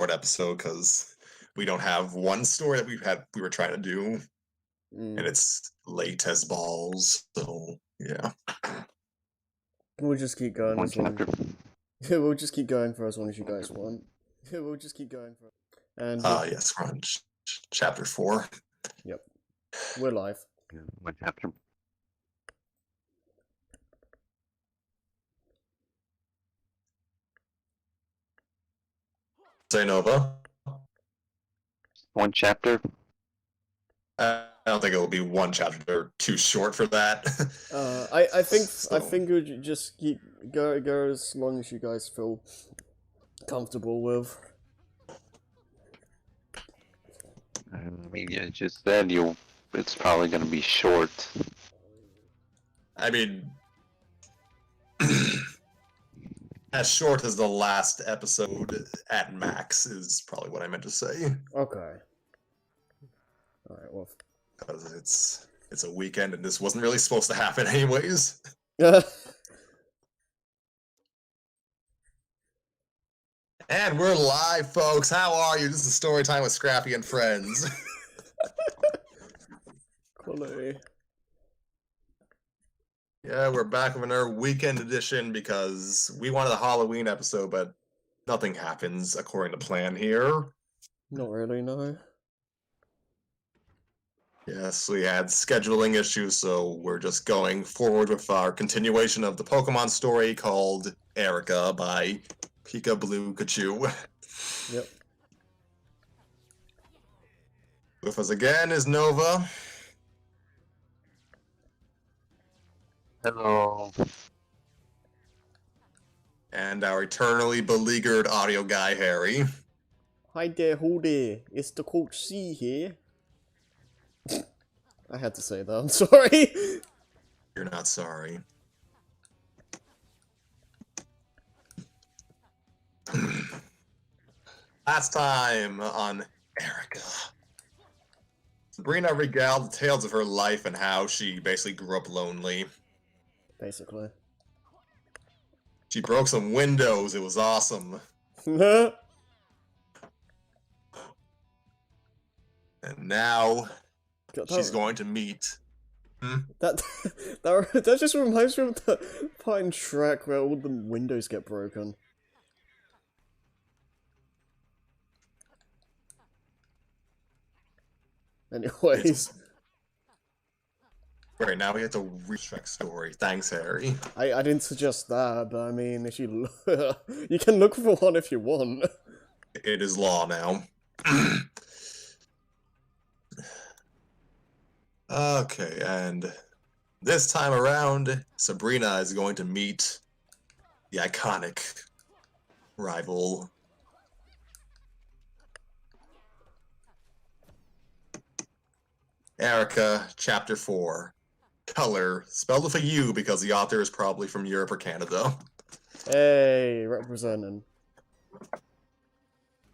episode because we don't have one story that we were trying to do, and Mm. it's late as balls. So yeah. We'll just keep going One as long. chapter. We'll just keep going for as long as you guys want. We'll just keep going for. And Yes, we're on chapter 4. Yep, we're live. One chapter. Say Nova. One chapter. I don't think it will be one chapter. They're too short for that. I think So- we'll just keep go as long as you guys feel comfortable with. I mean, you just said it's probably going to be short. I mean, as short as the last episode at max is probably what I meant to say. Okay. All right. Well. Because it's a weekend and this wasn't really supposed to happen anyways. And we're live, folks. How are you? This is story time with Scrappy and friends. Quality. Yeah, we're back with another weekend edition because we wanted a Halloween episode, but nothing happens according to plan here. Not really, no. Yes, we had scheduling issues, so we're just going forward with our continuation of the Pokemon story called Erika by Pika Blue Kachu. Yep. With us again is Nova. Hello. And our eternally beleaguered audio guy, Harry. Hi there, ho there. It's the Coach C here. I had to say that. I'm sorry. You're not sorry. Last time on Erika, Sabrina regaled the tales of her life and how she basically grew up lonely. Basically. She broke some windows. It was awesome. That And now she's going to meet. that just reminds me of the part in Shrek where all the windows get broken. Anyways, Right, now we have to read Shrek's story. Thanks, Harry. I didn't suggest that, but I mean, if you you can look for one if you want. It is law now. Okay, and this time around, Sabrina is going to meet the iconic rival. Erika, Chapter 4. Color, spelled with a U because the author is probably from Europe or Canada. Hey, representing.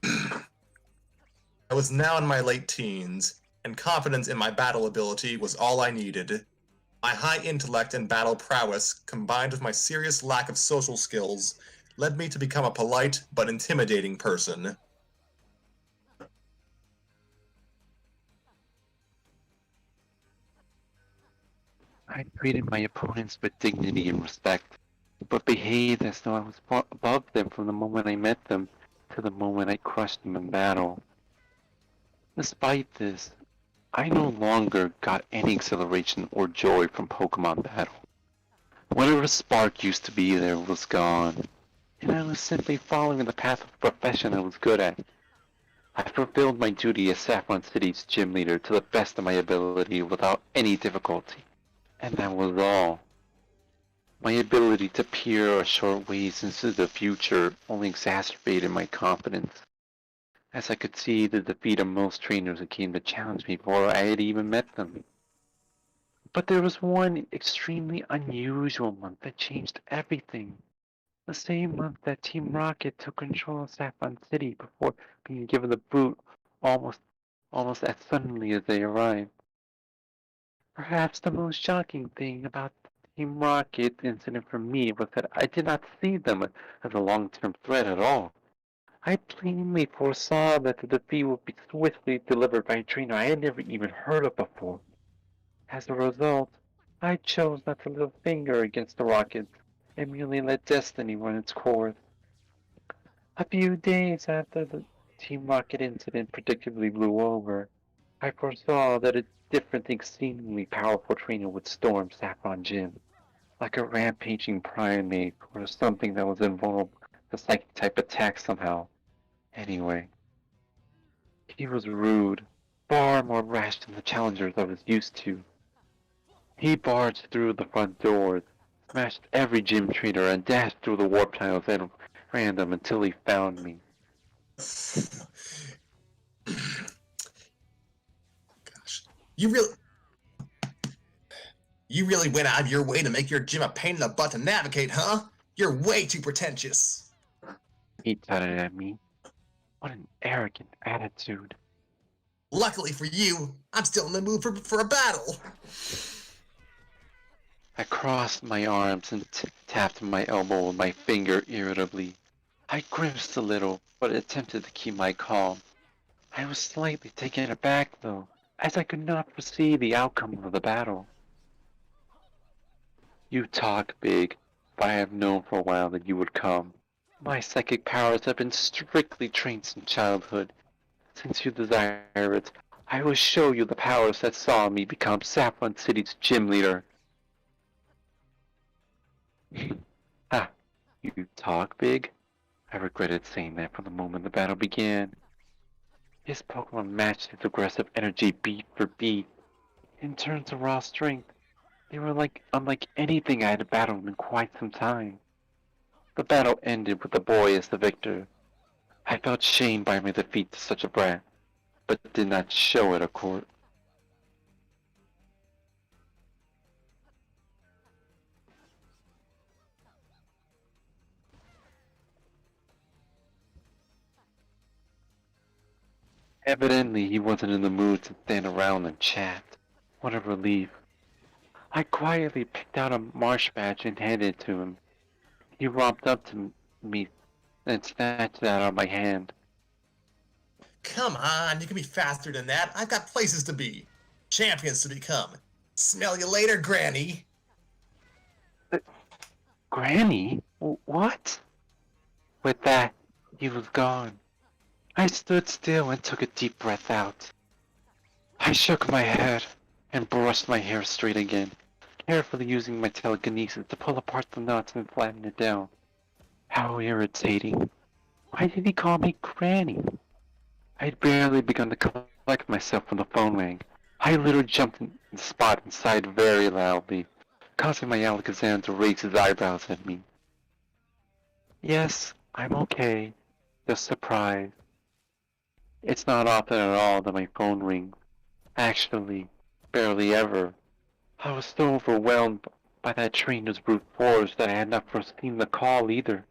I was now in my late teens, and confidence in my battle ability was all I needed. My high intellect and battle prowess, combined with my serious lack of social skills, led me to become a polite but intimidating person. I treated my opponents with dignity and respect, but behaved as though I was far above them from the moment I met them to the moment I crushed them in battle. Despite this, I no longer got any exhilaration or joy from Pokemon battle. Whatever spark used to be there was gone, and I was simply following the path of the profession I was good at. I fulfilled my duty as Saffron City's gym leader to the best of my ability without any difficulty. And that was all. My ability to peer a short ways into the future only exacerbated my confidence, as I could see the defeat of most trainers who came to challenge me before I had even met them. But there was one extremely unusual month that changed everything. The same month that Team Rocket took control of Saffron City before being given the boot almost as suddenly as they arrived. Perhaps the most shocking thing about the Team Rocket incident for me was that I did not see them as a long-term threat at all. I plainly foresaw that the defeat would be swiftly delivered by a trainer I had never even heard of before. As a result, I chose not to lift a finger against the Rockets and merely let destiny run its course. A few days after the Team Rocket incident predictably blew over, I foresaw that a different, exceedingly powerful trainer would storm Saffron Gym, like a rampaging primate or something that was invulnerable to psychic type attack somehow. Anyway, he was rude, far more rash than the challengers I was used to. He barged through the front doors, smashed every gym trainer, and dashed through the warp tunnels at random until he found me. Gosh. You really went out of your way to make your gym a pain in the butt to navigate, huh? You're way too pretentious. He tutted at me. What an arrogant attitude. Luckily for you, I'm still in the mood for a battle. I crossed my arms and tapped my elbow with my finger irritably. I grimaced a little, but attempted to keep my calm. I was slightly taken aback, though, as I could not foresee the outcome of the battle. You talk big, but I have known for a while that you would come. My psychic powers have been strictly trained since childhood. Since you desire it, I will show you the powers that saw me become Saffron City's gym leader. Ha! You talk big? I regretted saying that from the moment the battle began. His Pokemon matched his aggressive energy beat for beat. In terms of raw strength, they were unlike anything I had battled in quite some time. The battle ended with the boy as the victor. I felt shamed by my defeat to such a brat, but did not show it, of course. Evidently, he wasn't in the mood to stand around and chat. What a relief. I quietly picked out a marsh badge and handed it to him. He romped up to me and snatched it out of my hand. Come on, you can be faster than that. I've got places to be. Champions to become. Smell you later, Granny. Granny? What? With that, he was gone. I stood still and took a deep breath out. I shook my head and brushed my hair straight again, carefully using my telekinesis to pull apart the knots and flatten it down. How irritating. Why did he call me Granny? I'd barely begun to collect myself when the phone rang. I literally jumped in the spot and sighed very loudly, causing my Alakazam to raise his eyebrows at me. Yes, I'm okay. Just surprised. It's not often at all that my phone rings. Actually, barely ever. I was so overwhelmed by that trainer's brute force that I had not foreseen the call either.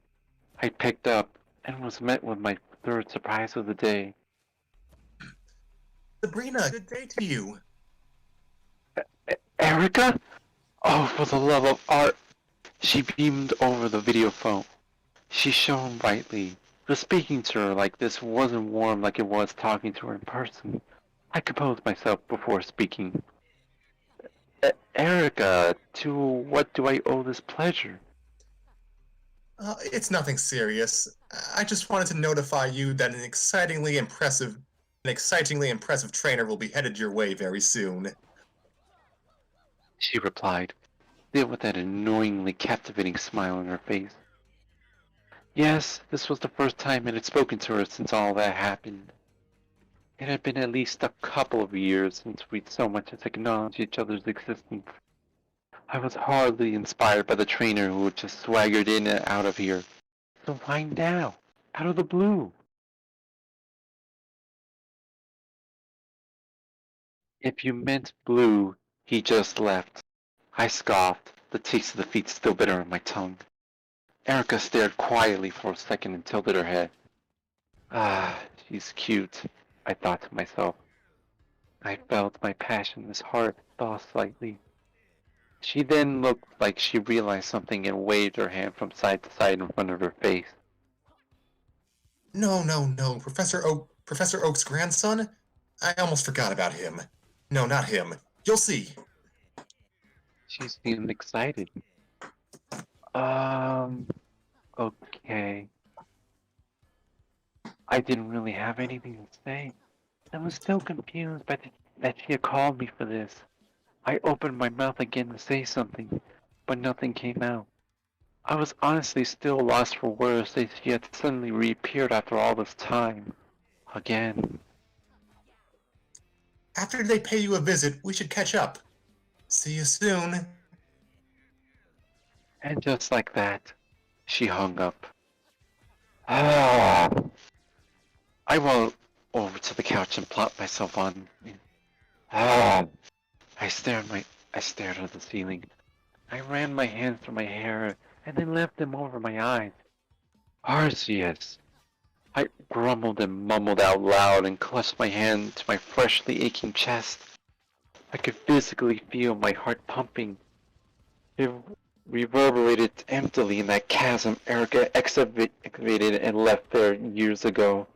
I picked up and was met with my third surprise of the day. Sabrina, good day to you. Erika? Oh, for the love of art! She beamed over the video phone. She shone brightly. The speaking to her like this wasn't warm like it was talking to her in person. I composed myself before speaking. Erika, to what do I owe this pleasure? It's nothing serious. I just wanted to notify you that an excitingly impressive trainer will be headed your way very soon. She replied, still with that annoyingly captivating smile on her face. Yes, this was the first time I had spoken to her since all that happened. It had been at least a couple of years since we'd so much as acknowledged each other's existence. I was hardly inspired by the trainer who had just swaggered in and out of here. So why now? Out of the blue? If you meant blue, he just left. I scoffed, the taste of defeat still bitter on my tongue. Erika stared quietly for a second and tilted her head. Ah, she's cute, I thought to myself. I felt my passionless heart thaw slightly. She then looked like she realized something and waved her hand from side to side in front of her face. No, Professor Oak's grandson? I almost forgot about him. No, not him. You'll see. She seemed excited. Um, okay. I didn't really have anything to say. I was still confused by that she had called me for this. I opened my mouth again to say something, but nothing came out. I was honestly still lost for words that she had suddenly reappeared after all this time. Again. After they pay you a visit, we should catch up. See you soon. And just like that, she hung up. Ah! I rolled over to the couch and plopped myself on. Ah! I stared at the ceiling. I ran my hands through my hair and then left them over my eyes. Arceus! I grumbled and mumbled out loud and clutched my hand to my freshly aching chest. I could physically feel my heart pumping. It reverberated emptily in that chasm Erika excavated and left there years ago.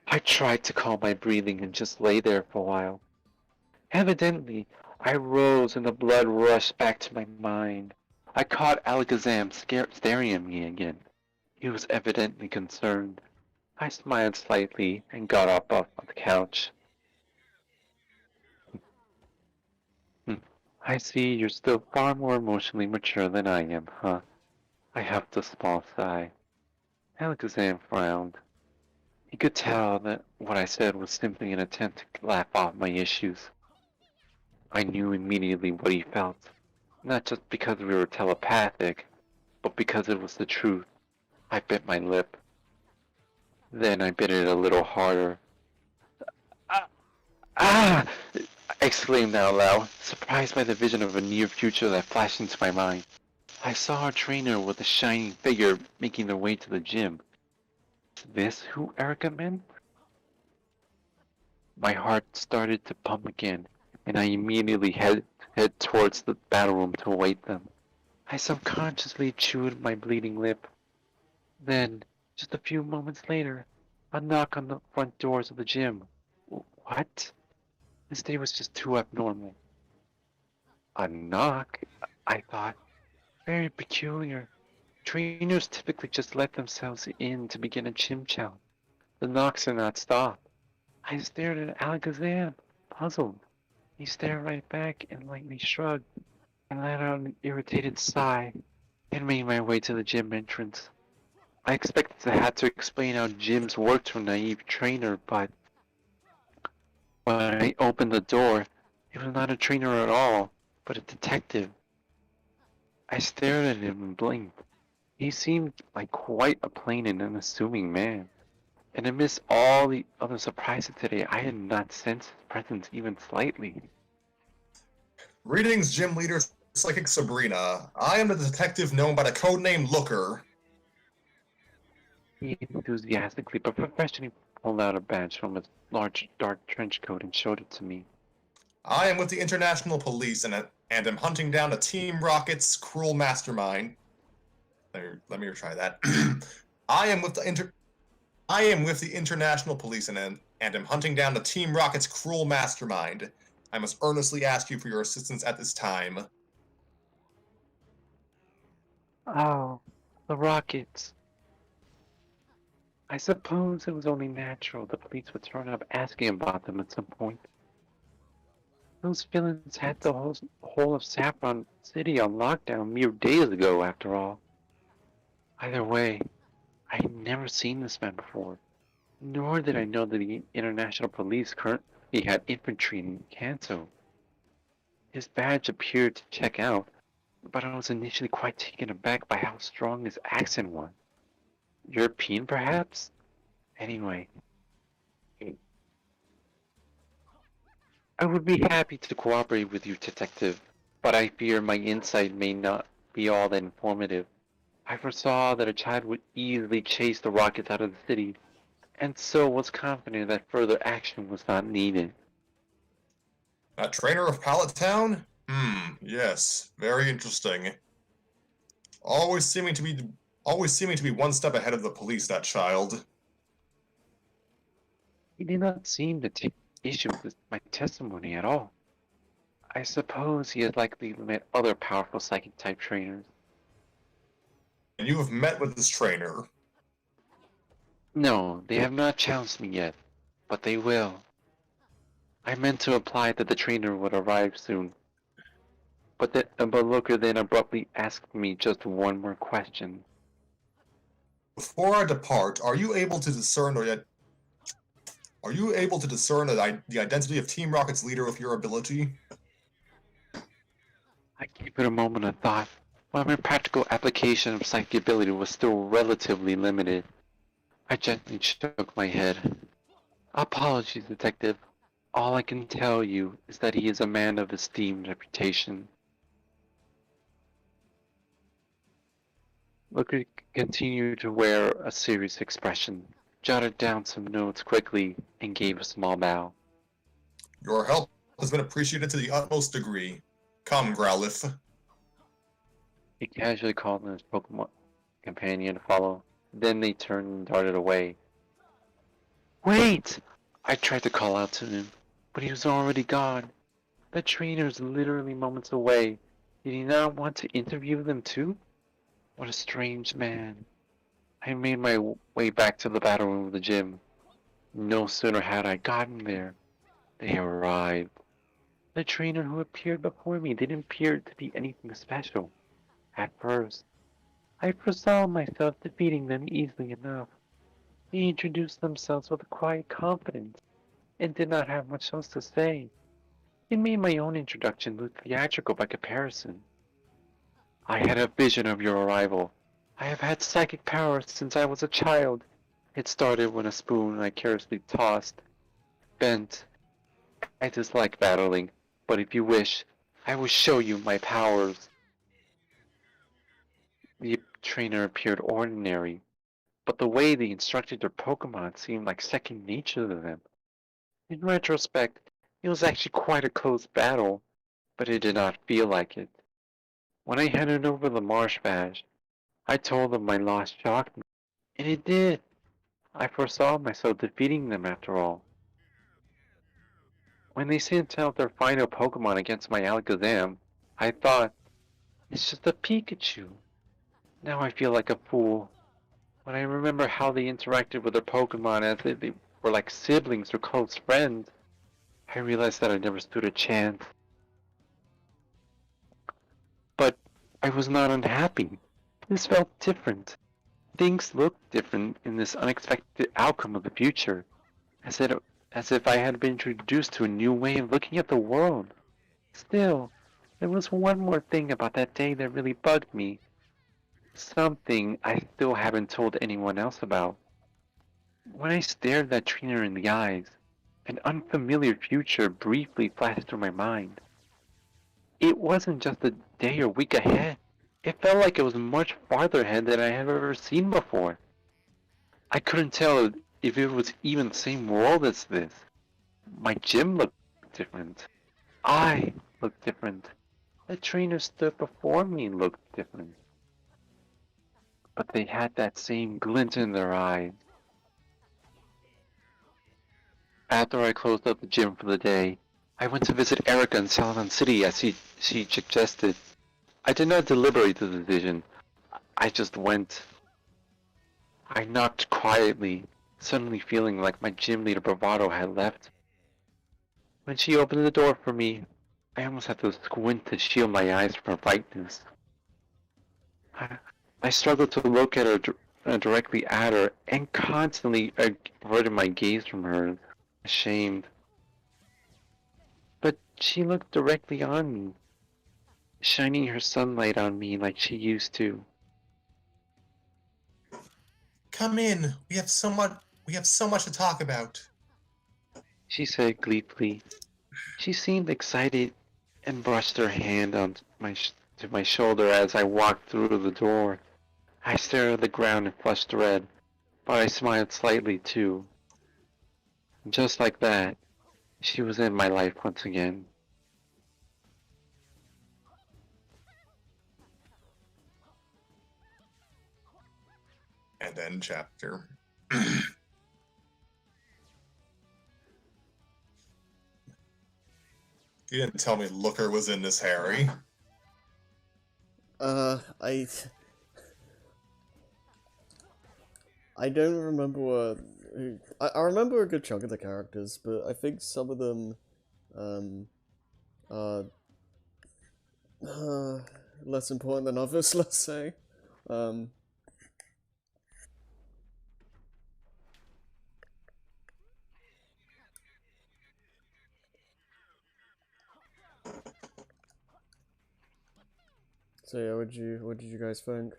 I tried to calm my breathing and just lay there for a while. Evidently, I rose and the blood rushed back to my mind. I caught Alakazam staring at me again. He was evidently concerned. I smiled slightly and got up off the couch. I see you're still far more emotionally mature than I am, huh? I huffed a small sigh. Alakazam frowned. He could tell that what I said was simply an attempt to laugh off my issues. I knew immediately what he felt, not just because we were telepathic, but because it was the truth. I bit my lip. Then I bit it a little harder. Ah! Ah! I exclaimed out loud, surprised by the vision of a near future that flashed into my mind. I saw a trainer with a shining figure making their way to the gym. Is this who Erika meant? My heart started to pump again, and I immediately head towards the battle room to await them. I subconsciously chewed my bleeding lip. Then, just a few moments later, a knock on the front doors of the gym. What? This day was just too abnormal. A knock? I thought. Very peculiar. Trainers typically just let themselves in to begin a gym challenge. The knocks are not stopped. I stared at Alakazam, puzzled. He stared right back and lightly shrugged. I let out an irritated sigh and made my way to the gym entrance. I expected to have to explain how gyms work to a naive trainer, but when I opened the door, it was not a trainer at all, but a detective. I stared at him and blinked. He seemed like quite a plain and unassuming man, and amidst all the other surprises today, I had not sensed his presence even slightly. Greetings, Gym Leader Psychic Sabrina. I am the detective known by the codename Looker. He enthusiastically but professionally pulled out a badge from his large dark trench coat and showed it to me. I am with the International Police and am hunting down a Team Rocket's cruel mastermind. Let me try that. I am with the International Police and am hunting down the Team Rocket's cruel mastermind. I must earnestly ask you for your assistance at this time. Oh, the rockets. I suppose it was only natural the police would turn up asking about them at some point. Those villains had the whole of Saffron City on lockdown mere days ago, after all. Either way, I had never seen this man before, nor did I know that the International Police currently had infantry in Kanto. His badge appeared to check out, but I was initially quite taken aback by how strong his accent was. European, perhaps? Anyway, I would be happy to cooperate with you, detective, but I fear my insight may not be all that informative. I foresaw that a child would easily chase the rockets out of the city, and so was confident that further action was not needed. A trainer of Pallet Town? Yes, very interesting. Always seeming to be one step ahead of the police, that child. He did not seem to take issue with my testimony at all. I suppose he had likely met other powerful psychic type trainers. And you have met with this trainer. No, they have not challenged me yet, but they will. I meant to imply that the trainer would arrive soon, but Looker then abruptly asked me just one more question. Before I depart, are you able to discern the identity of Team Rocket's leader with your ability? I gave it a moment of thought, while my practical application of psychic ability was still relatively limited. I gently shook my head. Apologies, Detective. All I can tell you is that he is a man of esteemed reputation. Looker continued to wear a serious expression, jotted down some notes quickly, and gave a small bow. Your help has been appreciated to the utmost degree. Come, Growlithe. He casually called on his Pokemon companion to follow. Then they turned and darted away. Wait! I tried to call out to him, but he was already gone. The trainer is literally moments away. Did he not want to interview them too? What a strange man. I made my way back to the battle room of the gym. No sooner had I gotten there, they arrived. The trainer who appeared before me didn't appear to be anything special. At first, I foresaw myself defeating them easily enough. They introduced themselves with a quiet confidence and did not have much else to say. It made my own introduction look theatrical by comparison. I had a vision of your arrival. I have had psychic powers since I was a child. It started when a spoon I carelessly tossed bent. I dislike battling, but if you wish, I will show you my powers. The trainer appeared ordinary, but the way they instructed their Pokemon seemed like second nature to them. In retrospect, it was actually quite a close battle, but it did not feel like it. When I handed over the Marsh Badge, I told them my loss shocked me, and it did. I foresaw myself defeating them after all. When they sent out their final Pokemon against my Alakazam, I thought, it's just a Pikachu. Now I feel like a fool. When I remember how they interacted with their Pokemon as if they were like siblings or close friends, I realized that I never stood a chance. But I was not unhappy. This felt different. Things looked different in this unexpected outcome of the future, as if I had been introduced to a new way of looking at the world. Still, there was one more thing about that day that really bugged me. Something I still haven't told anyone else about. When I stared that trainer in the eyes, an unfamiliar future briefly flashed through my mind. It wasn't just a day or week ahead. It felt like it was much farther ahead than I had ever seen before. I couldn't tell if it was even the same world as this. My gym looked different. I looked different. The trainer stood before me and looked different. But they had that same glint in their eyes. After I closed up the gym for the day, I went to visit Erika in Salomon City as she suggested. I did not deliberate the decision. I just went. I knocked quietly, suddenly feeling like my gym leader bravado had left. When she opened the door for me, I almost had to squint to shield my eyes from her brightness. I struggled to look at her directly at her and constantly averted my gaze from her, ashamed. But she looked directly on me, shining her sunlight on me like she used to. Come in. We have so much to talk about. She said gleefully. She seemed excited and brushed her hand on to my shoulder as I walked through the door. I stared at the ground and flushed red, but I smiled slightly too. Just like that, she was in my life once again. And then chapter. You didn't tell me Looker was in this, Harry. I don't remember what... I remember a good chunk of the characters, but I think some of them, are... less important than others, let's say. So yeah, what did you guys think?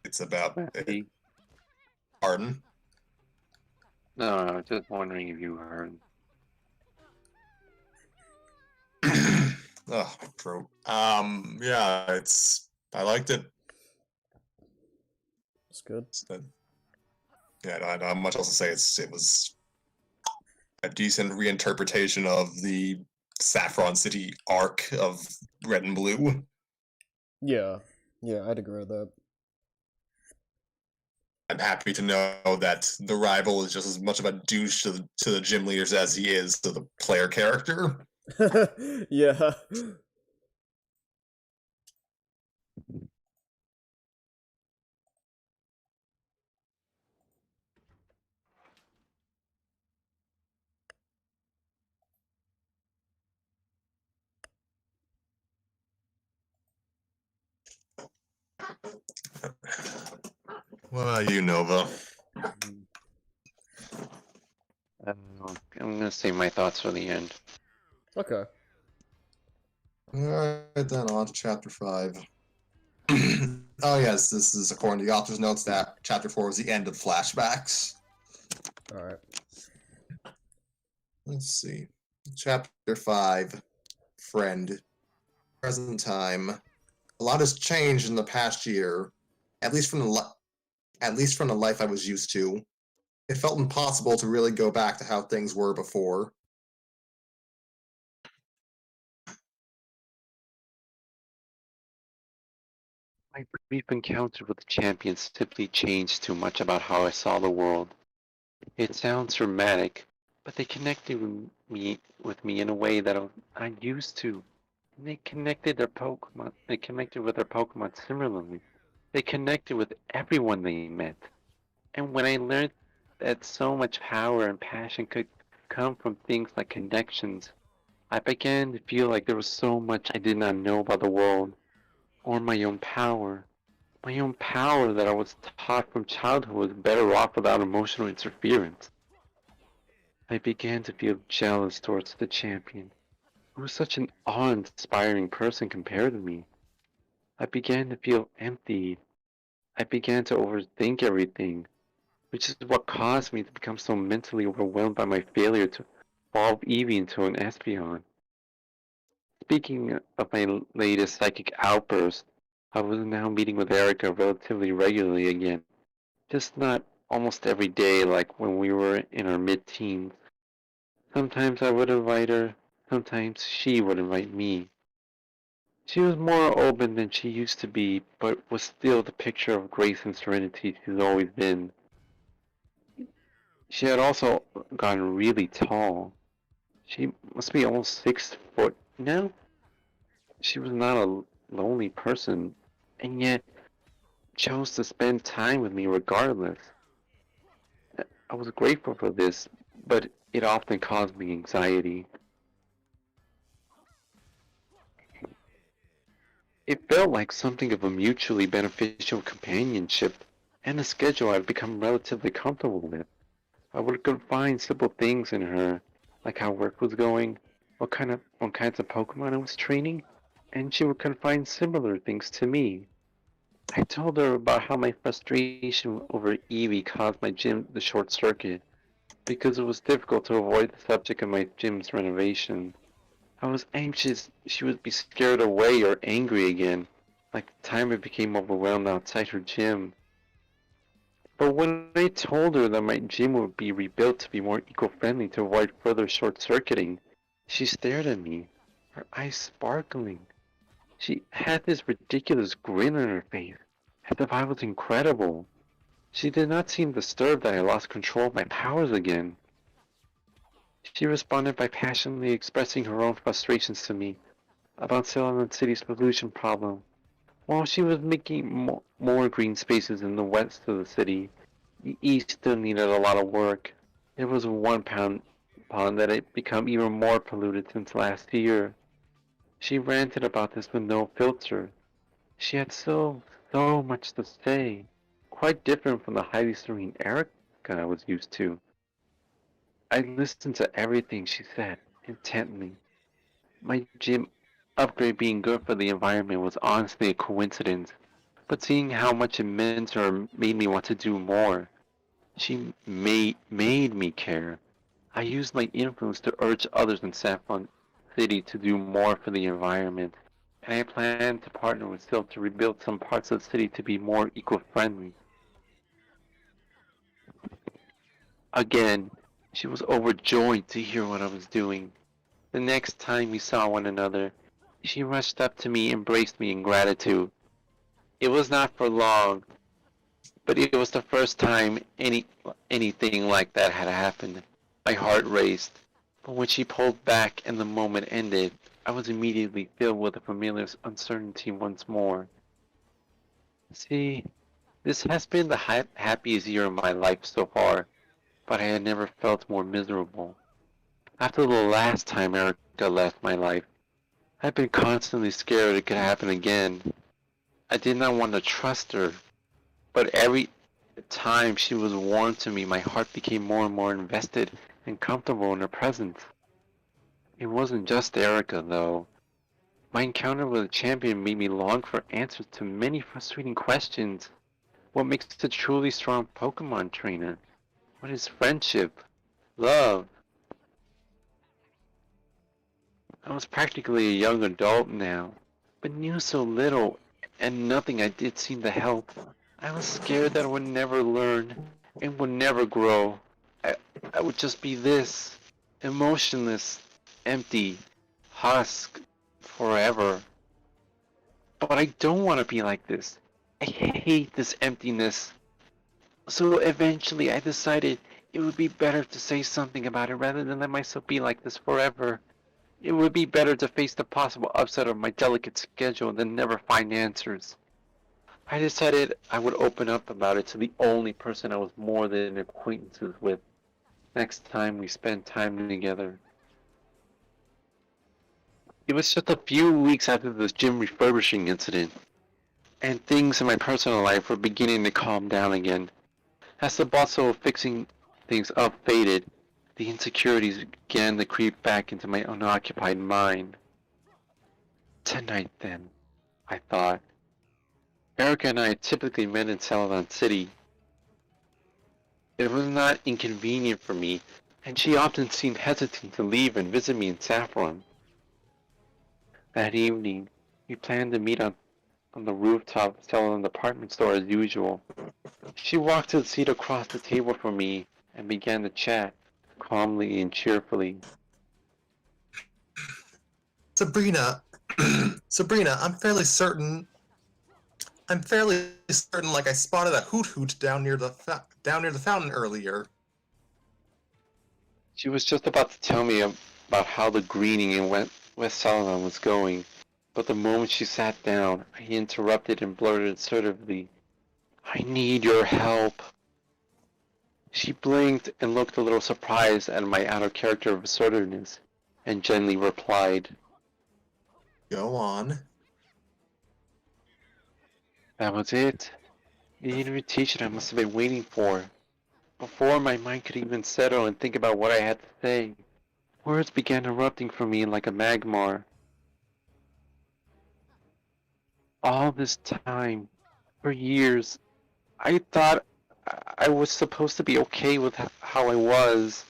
It's about... Scrappy. Pardon? No, I was just wondering if you heard. Oh, true. Yeah, I liked it. It's good. Yeah, I don't have much else to say. It was a decent reinterpretation of the Saffron City arc of Red and Blue. Yeah, I'd agree with that. I'm happy to know that the rival is just as much of a douche to the gym leaders as he is to the player character. Yeah. What about you, Nova? I'm gonna save my thoughts for the end. Okay. Alright, then on to chapter 5. Oh yes, this is according to the author's notes that chapter 4 was the end of flashbacks. Alright. Let's see. Chapter 5. Friend. Present time. A lot has changed in the past year, at least from the life I was used to. It felt impossible to really go back to how things were before. My brief encounter with the champion simply changed too much about how I saw the world. It sounds dramatic, but they connected with me in a way that I used to. And they connected their Pokemon. They connected with their Pokemon similarly. They connected with everyone they met. And when I learned that so much power and passion could come from things like connections, I began to feel like there was so much I did not know about the world, or my own power. My own power that I was taught from childhood was better off without emotional interference. I began to feel jealous towards the champion, who was such an awe-inspiring person compared to me. I began to feel emptied. I began to overthink everything, which is what caused me to become so mentally overwhelmed by my failure to evolve Eevee into an Espeon. Speaking of my latest psychic outburst, I was now meeting with Erika relatively regularly again, just not almost every day like when we were in our mid-teens. Sometimes I would invite her, sometimes she would invite me. She was more open than she used to be, but was still the picture of grace and serenity she's always been. She had also gotten really tall. She must be almost 6 foot now. She was not a lonely person, and yet chose to spend time with me regardless. I was grateful for this, but it often caused me anxiety. It felt like something of a mutually beneficial companionship and a schedule I'd become relatively comfortable with. I would confine simple things in her, like how work was going, what kinds of Pokemon I was training, and she would confine similar things to me. I told her about how my frustration over Eevee caused my gym to short circuit, because it was difficult to avoid the subject of my gym's renovation. I was anxious she would be scared away or angry again, like the time I became overwhelmed outside her gym. But when I told her that my gym would be rebuilt to be more eco-friendly to avoid further short-circuiting, she stared at me, her eyes sparkling. She had this ridiculous grin on her face, as if I was incredible. She did not seem disturbed that I lost control of my powers again. She responded by passionately expressing her own frustrations to me about Ceylon City's pollution problem. While she was making more green spaces in the west of the city, the east still needed a lot of work. There was one pond that had become even more polluted since last year. She ranted about this with no filter. She had so much to say, quite different from the highly serene Erika I was used to. I listened to everything she said intently. My gym upgrade being good for the environment was honestly a coincidence, but seeing how much it meant to her made me want to do more. She made me care. I used my influence to urge others in Saffron City to do more for the environment, and I plan to partner with Sil to rebuild some parts of the city to be more eco-friendly. Again, she was overjoyed to hear what I was doing. The next time we saw one another, she rushed up to me and embraced me in gratitude. It was not for long, but it was the first time anything like that had happened. My heart raced, but when she pulled back and the moment ended, I was immediately filled with a familiar uncertainty once more. See, this has been the happiest year of my life so far, but I had never felt more miserable. After the last time Erika left my life, I've been constantly scared it could happen again. I did not want to trust her, but every time she was warm to me, my heart became more and more invested and comfortable in her presence. It wasn't just Erika, though. My encounter with a champion made me long for answers to many frustrating questions. What makes a truly strong Pokemon trainer? What is friendship? Love? I was practically a young adult now, but knew so little, and nothing I did seemed to help. I was scared that I would never learn and would never grow. I, I would just be this, emotionless, empty, husk, forever. But I don't want to be like this. I hate this emptiness. So eventually I decided it would be better to say something about it rather than let myself be like this forever. It would be better to face the possible upset of my delicate schedule than never find answers. I decided I would open up about it to the only person I was more than acquaintances with next time we spent time together. It was just a few weeks after the gym refurbishing incident, and things in my personal life were beginning to calm down again. As the bustle of fixing things up faded, the insecurities began to creep back into my unoccupied mind. Tonight then, I thought. Erika and I typically met in Celadon City. It was not inconvenient for me, and she often seemed hesitant to leave and visit me in Saffron. That evening, we planned to meet on the rooftop of Celadon department store as usual. She walked to the seat across the table from me and began to chat, calmly and cheerfully. Sabrina, Sabrina, I'm fairly certain like I spotted a hoot hoot down near the fountain earlier. She was just about to tell me about how the greening in West Celadon was going, but the moment she sat down, I interrupted and blurted assertively, "I need your help." She blinked and looked a little surprised at my out of character of assertiveness, and gently replied, Go on. "That was it. The invitation I must have been waiting for. Before my mind could even settle and think about what I had to say, words began erupting from me like a magmar. All this time, for years, I thought I was supposed to be okay with how I was.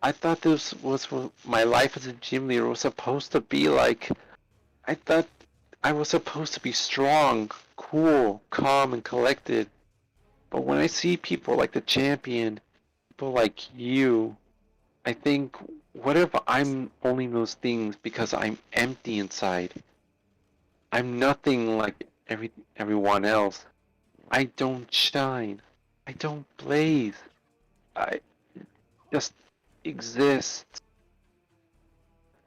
I thought this was what my life as a gym leader was supposed to be like. I thought I was supposed to be strong, cool, calm, and collected. But when I see people like the champion, people like you, I think, what if I'm only those things because I'm empty inside? I'm nothing like everyone else. I don't shine. I don't blaze. I just exist.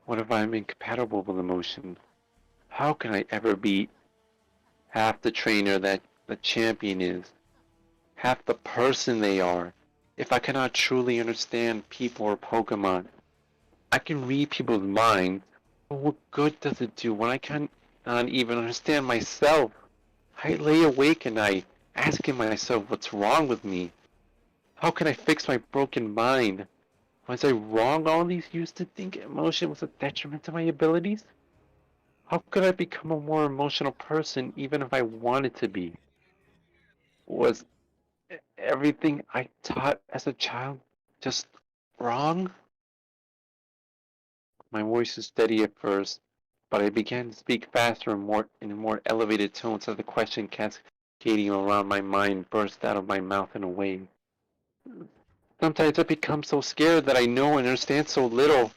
What if I'm incompatible with emotion? How can I ever be half the trainer that the champion is? Half the person they are? If I cannot truly understand people or Pokemon, I can read people's minds, but what good does it do when I cannot even understand myself? I lay awake at night, asking myself what's wrong with me. How can I fix my broken mind? Was I wrong all these years to think emotion was a detriment to my abilities? How could I become a more emotional person even if I wanted to be? Was everything I taught as a child just wrong? My voice was steady at first, but I began to speak faster and more in a more elevated tones as the question cascading around my mind burst out of my mouth in a wave. Sometimes I become so scared that I know and understand so little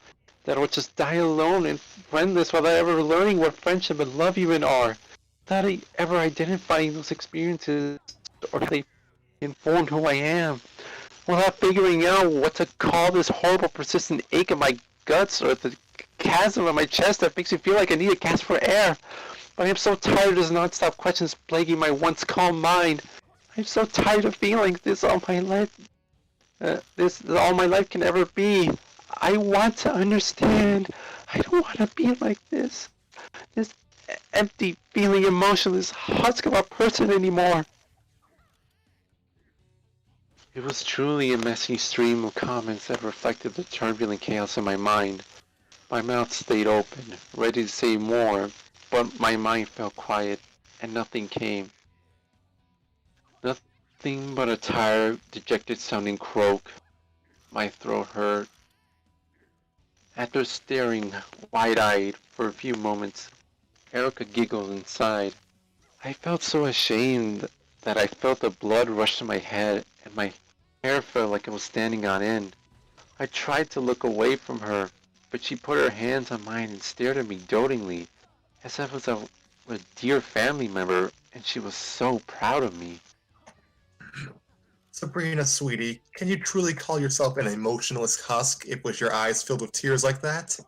that I'll just die alone and friendless without ever learning what friendship and love even are. Without ever identifying those experiences or they informed who I am. Without figuring out what to call this horrible persistent ache in my guts or the chasm in my chest that makes me feel like I need a gasp for air. But I am so tired of these non-stop questions plaguing my once calm mind. I'm so tired of feeling this all my life. This is all my life can ever be. I want to understand. I don't want to be like this. This empty, feeling emotionless husk of a person anymore. It was truly a messy stream of comments that reflected the turbulent chaos in my mind. My mouth stayed open, ready to say more, but my mind felt quiet, and nothing came. Nothing but a tired, dejected sounding croak. My throat hurt. After staring wide-eyed for a few moments, Erika giggled and sighed. I felt so ashamed that I felt the blood rush to my head and my hair felt like it was standing on end. I tried to look away from her, but she put her hands on mine and stared at me dotingly, as if I was a dear family member and she was so proud of me. Sabrina, sweetie, can you truly call yourself an emotionless husk if with your eyes filled with tears like that?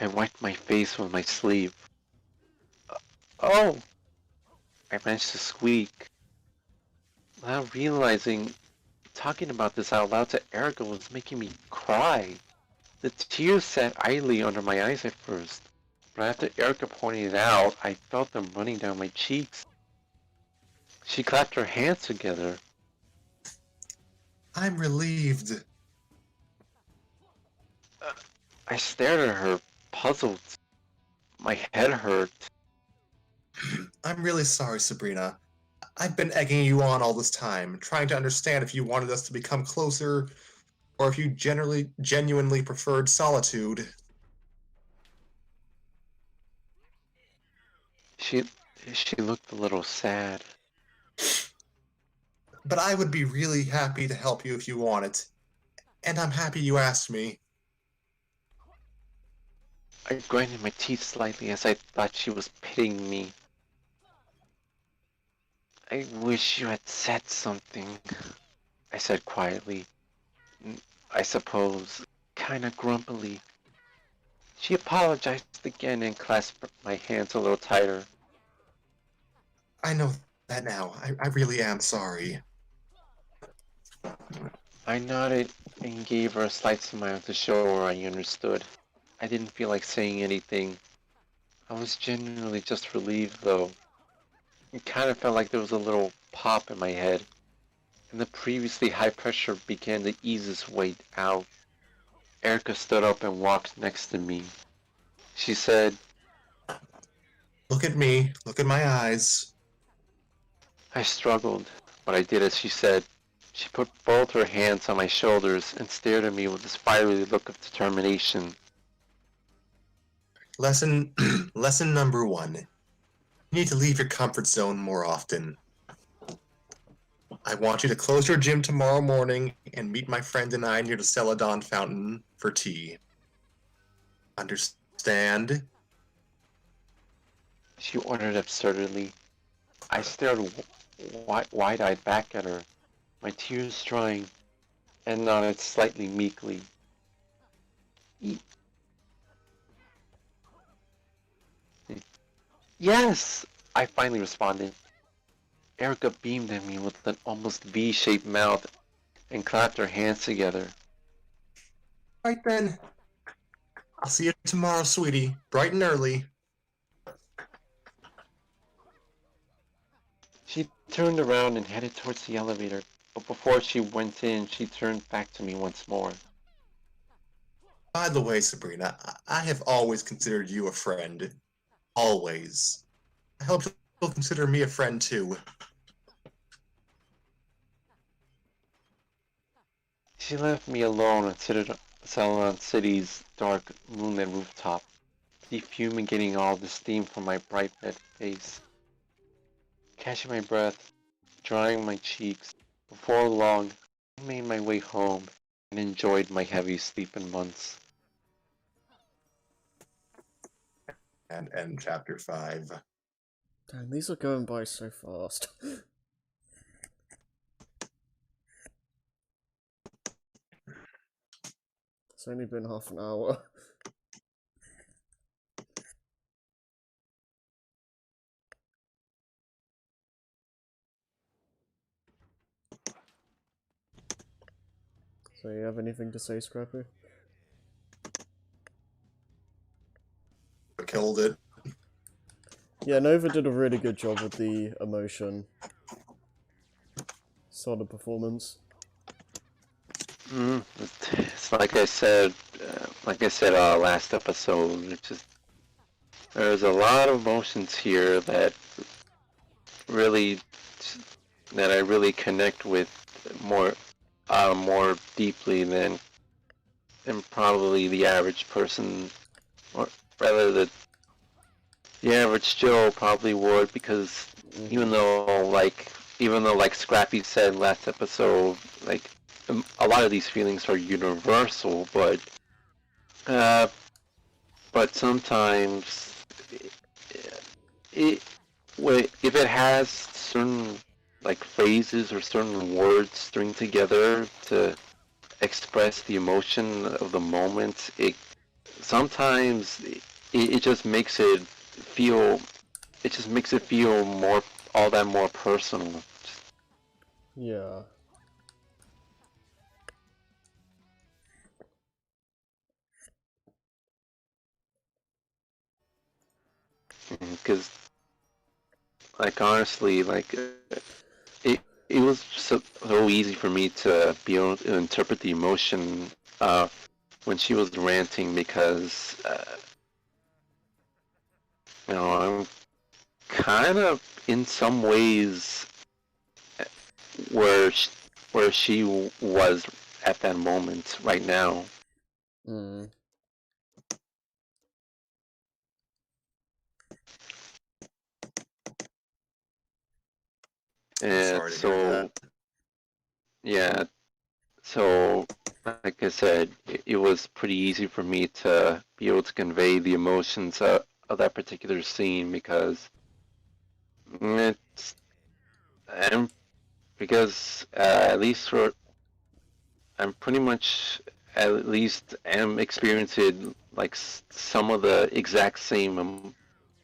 I wiped my face with my sleeve. Oh! I managed to squeak, without realizing talking about this out loud to Erika was making me cry. The tears sat idly under my eyes at first, but after Erika pointed it out, I felt them running down my cheeks. She clapped her hands together. I'm relieved. I stared at her, puzzled. My head hurt. I'm really sorry, Sabrina. I've been egging you on all this time, trying to understand if you wanted us to become closer, or if you genuinely preferred solitude. She she looked a little sad. But I would be really happy to help you if you want it. And I'm happy you asked me. I grinded my teeth slightly as I thought she was pitying me. I wish you had said something, I said quietly. I suppose, kinda grumpily. She apologized again and clasped my hands a little tighter. I know that now. I really am sorry. I nodded and gave her a slight smile to show her I understood. I didn't feel like saying anything. I was genuinely just relieved, though. It kind of felt like there was a little pop in my head, and the previously high pressure began to ease its way out. Erika stood up and walked next to me. She said, Look at me. Look at my eyes. I struggled, but I did as she said. She put both her hands on my shoulders and stared at me with this fiery look of determination. Lesson number 1. You need to leave your comfort zone more often. I want you to close your gym tomorrow morning and meet my friend and I near the Celadon fountain for tea. Understand? She ordered absurdly. I stared wide-eyed back at her, my tears drying, and nodded slightly meekly. Yes! I finally responded. Erika beamed at me with an almost V-shaped mouth and clapped her hands together. Right then. I'll see you tomorrow, sweetie. Bright and early. She turned around and headed towards the elevator, but before she went in, she turned back to me once more. By the way, Sabrina, I have always considered you a friend. Always. I hope you'll consider me a friend too. She left me alone at Salon City's dark, moonlit rooftop, defumigating all the steam from my bright red face. Catching my breath, drying my cheeks, before long, I made my way home and enjoyed my heavy sleep in months. And end chapter 5. Damn, these are going by so fast. It's only been half an hour. So you have anything to say, Scrappy? Killed it. Yeah, Nova did a really good job with the emotion. Solid performance. It's like I said last episode. It's just there's a lot of emotions here that I really connect with more deeply than probably the average person, or rather the average Joe probably would, because even though like Scrappy said last episode, like a lot of these feelings are universal, but sometimes if it has certain like phrases or certain words string together to express the emotion of the moment, sometimes it just makes it feel more, all that more personal. Yeah. Because like honestly, like it was so easy for me to be able to interpret the emotion when she was ranting, because I'm kind of in some ways where she was at that moment right now. Mm. And Sorry to hear that. yeah, so like I said, it was pretty easy for me to be able to convey the emotions of that particular scene, because it's and because at least for I'm pretty much at least am experiencing like some of the exact same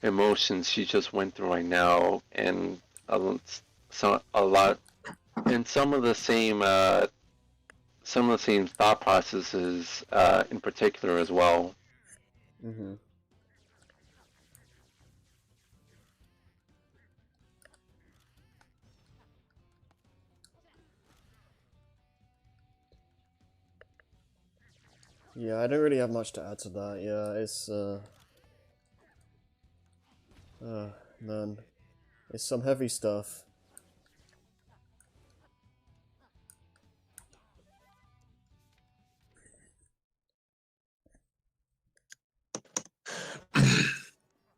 emotions she just went through right now, and a lot, and some of the same thought processes in particular as well. Mm-hmm. Yeah, I don't really have much to add to that. Yeah, it's man, it's some heavy stuff.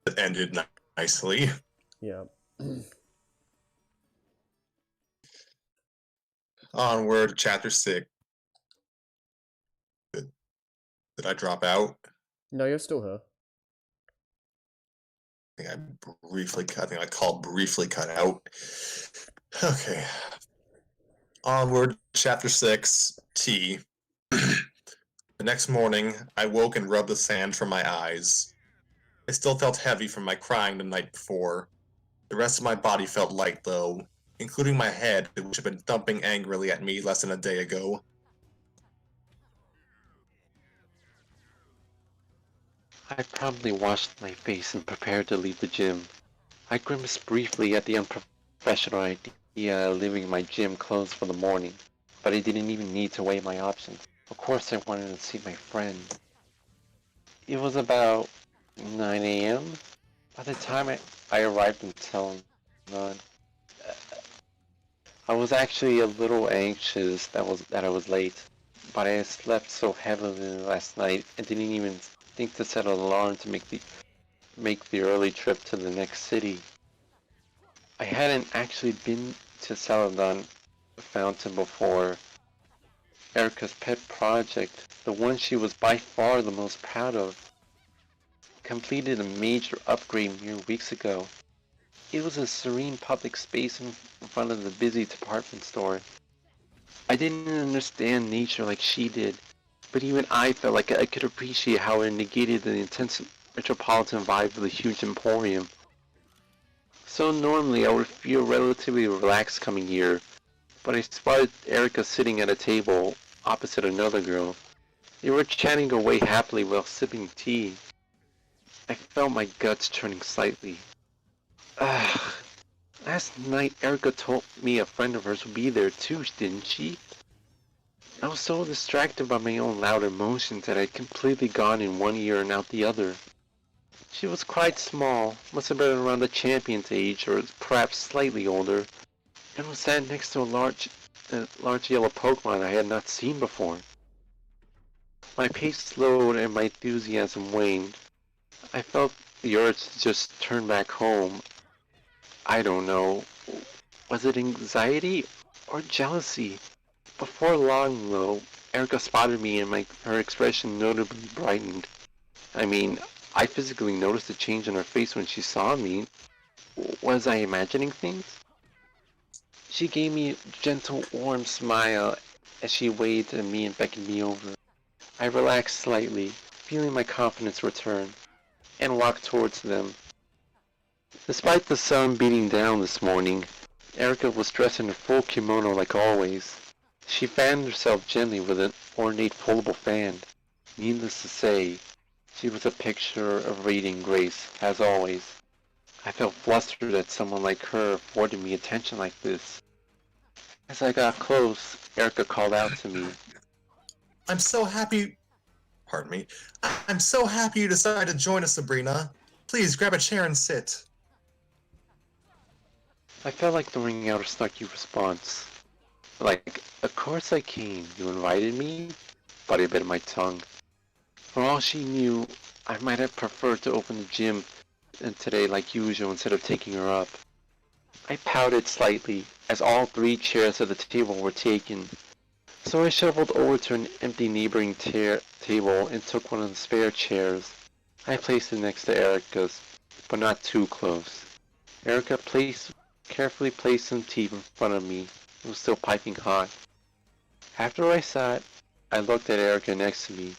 It ended nicely. Yeah. Onward to chapter 6. Did I drop out? No, you're still here. I think I called briefly cut out. Okay. Onward, chapter 6, T. The next morning, I woke and rubbed the sand from my eyes. I still felt heavy from my crying the night before. The rest of my body felt light, though, including my head, which had been thumping angrily at me less than a day ago. I promptly washed my face and prepared to leave the gym. I grimaced briefly at the unprofessional idea of leaving my gym clothes for the morning, but I didn't even need to weigh my options. Of course I wanted to see my friend. It was about 9 a.m. By the time I arrived in town, I was actually a little anxious that I was late, but I had slept so heavily last night and didn't even think to set an alarm to make the early trip to the next city. I hadn't actually been to Saladon Fountain before. Erika's pet project, the one she was by far the most proud of, completed a major upgrade mere weeks ago. It was a serene public space in front of the busy department store. I didn't understand nature like she did, but even I felt like I could appreciate how it negated the intense metropolitan vibe of the huge emporium. So normally I would feel relatively relaxed coming here, but I spotted Erika sitting at a table opposite another girl. They were chatting away happily while sipping tea. I felt my guts turning slightly. Ugh. Last night Erika told me a friend of hers would be there too, didn't she? I was so distracted by my own loud emotions that I'd completely gone in one ear and out the other. She was quite small, must have been around the champion's age or perhaps slightly older, and was sat next to a large yellow Pokemon I had not seen before. My pace slowed and my enthusiasm waned. I felt the urge to just turn back home. I don't know. Was it anxiety or jealousy? Before long, though, Erika spotted me and her expression notably brightened. I mean, I physically noticed a change in her face when she saw me. Was I imagining things? She gave me a gentle, warm smile as she waved at me and beckoned me over. I relaxed slightly, feeling my confidence return, and walked towards them. Despite the sun beating down this morning, Erika was dressed in a full kimono like always. She fanned herself gently with an ornate foldable fan. Needless to say, she was a picture of radiant grace, as always. I felt flustered that someone like her afforded me attention like this. As I got close, Erika called out to me. I'm so happy. Pardon me. I'm so happy you decided to join us, Sabrina. Please grab a chair and sit. I felt like throwing out a snarky response. Like, of course I came. You invited me? But I bit my tongue. For all she knew, I might have preferred to open the gym today like usual instead of taking her up. I pouted slightly as all 3 chairs at the table were taken. So I shuffled over to an empty neighboring table and took one of the spare chairs. I placed it next to Erika's, but not too close. Erika carefully placed some tea in front of me. It was still piping hot. After I sat, I looked at Erika next to me.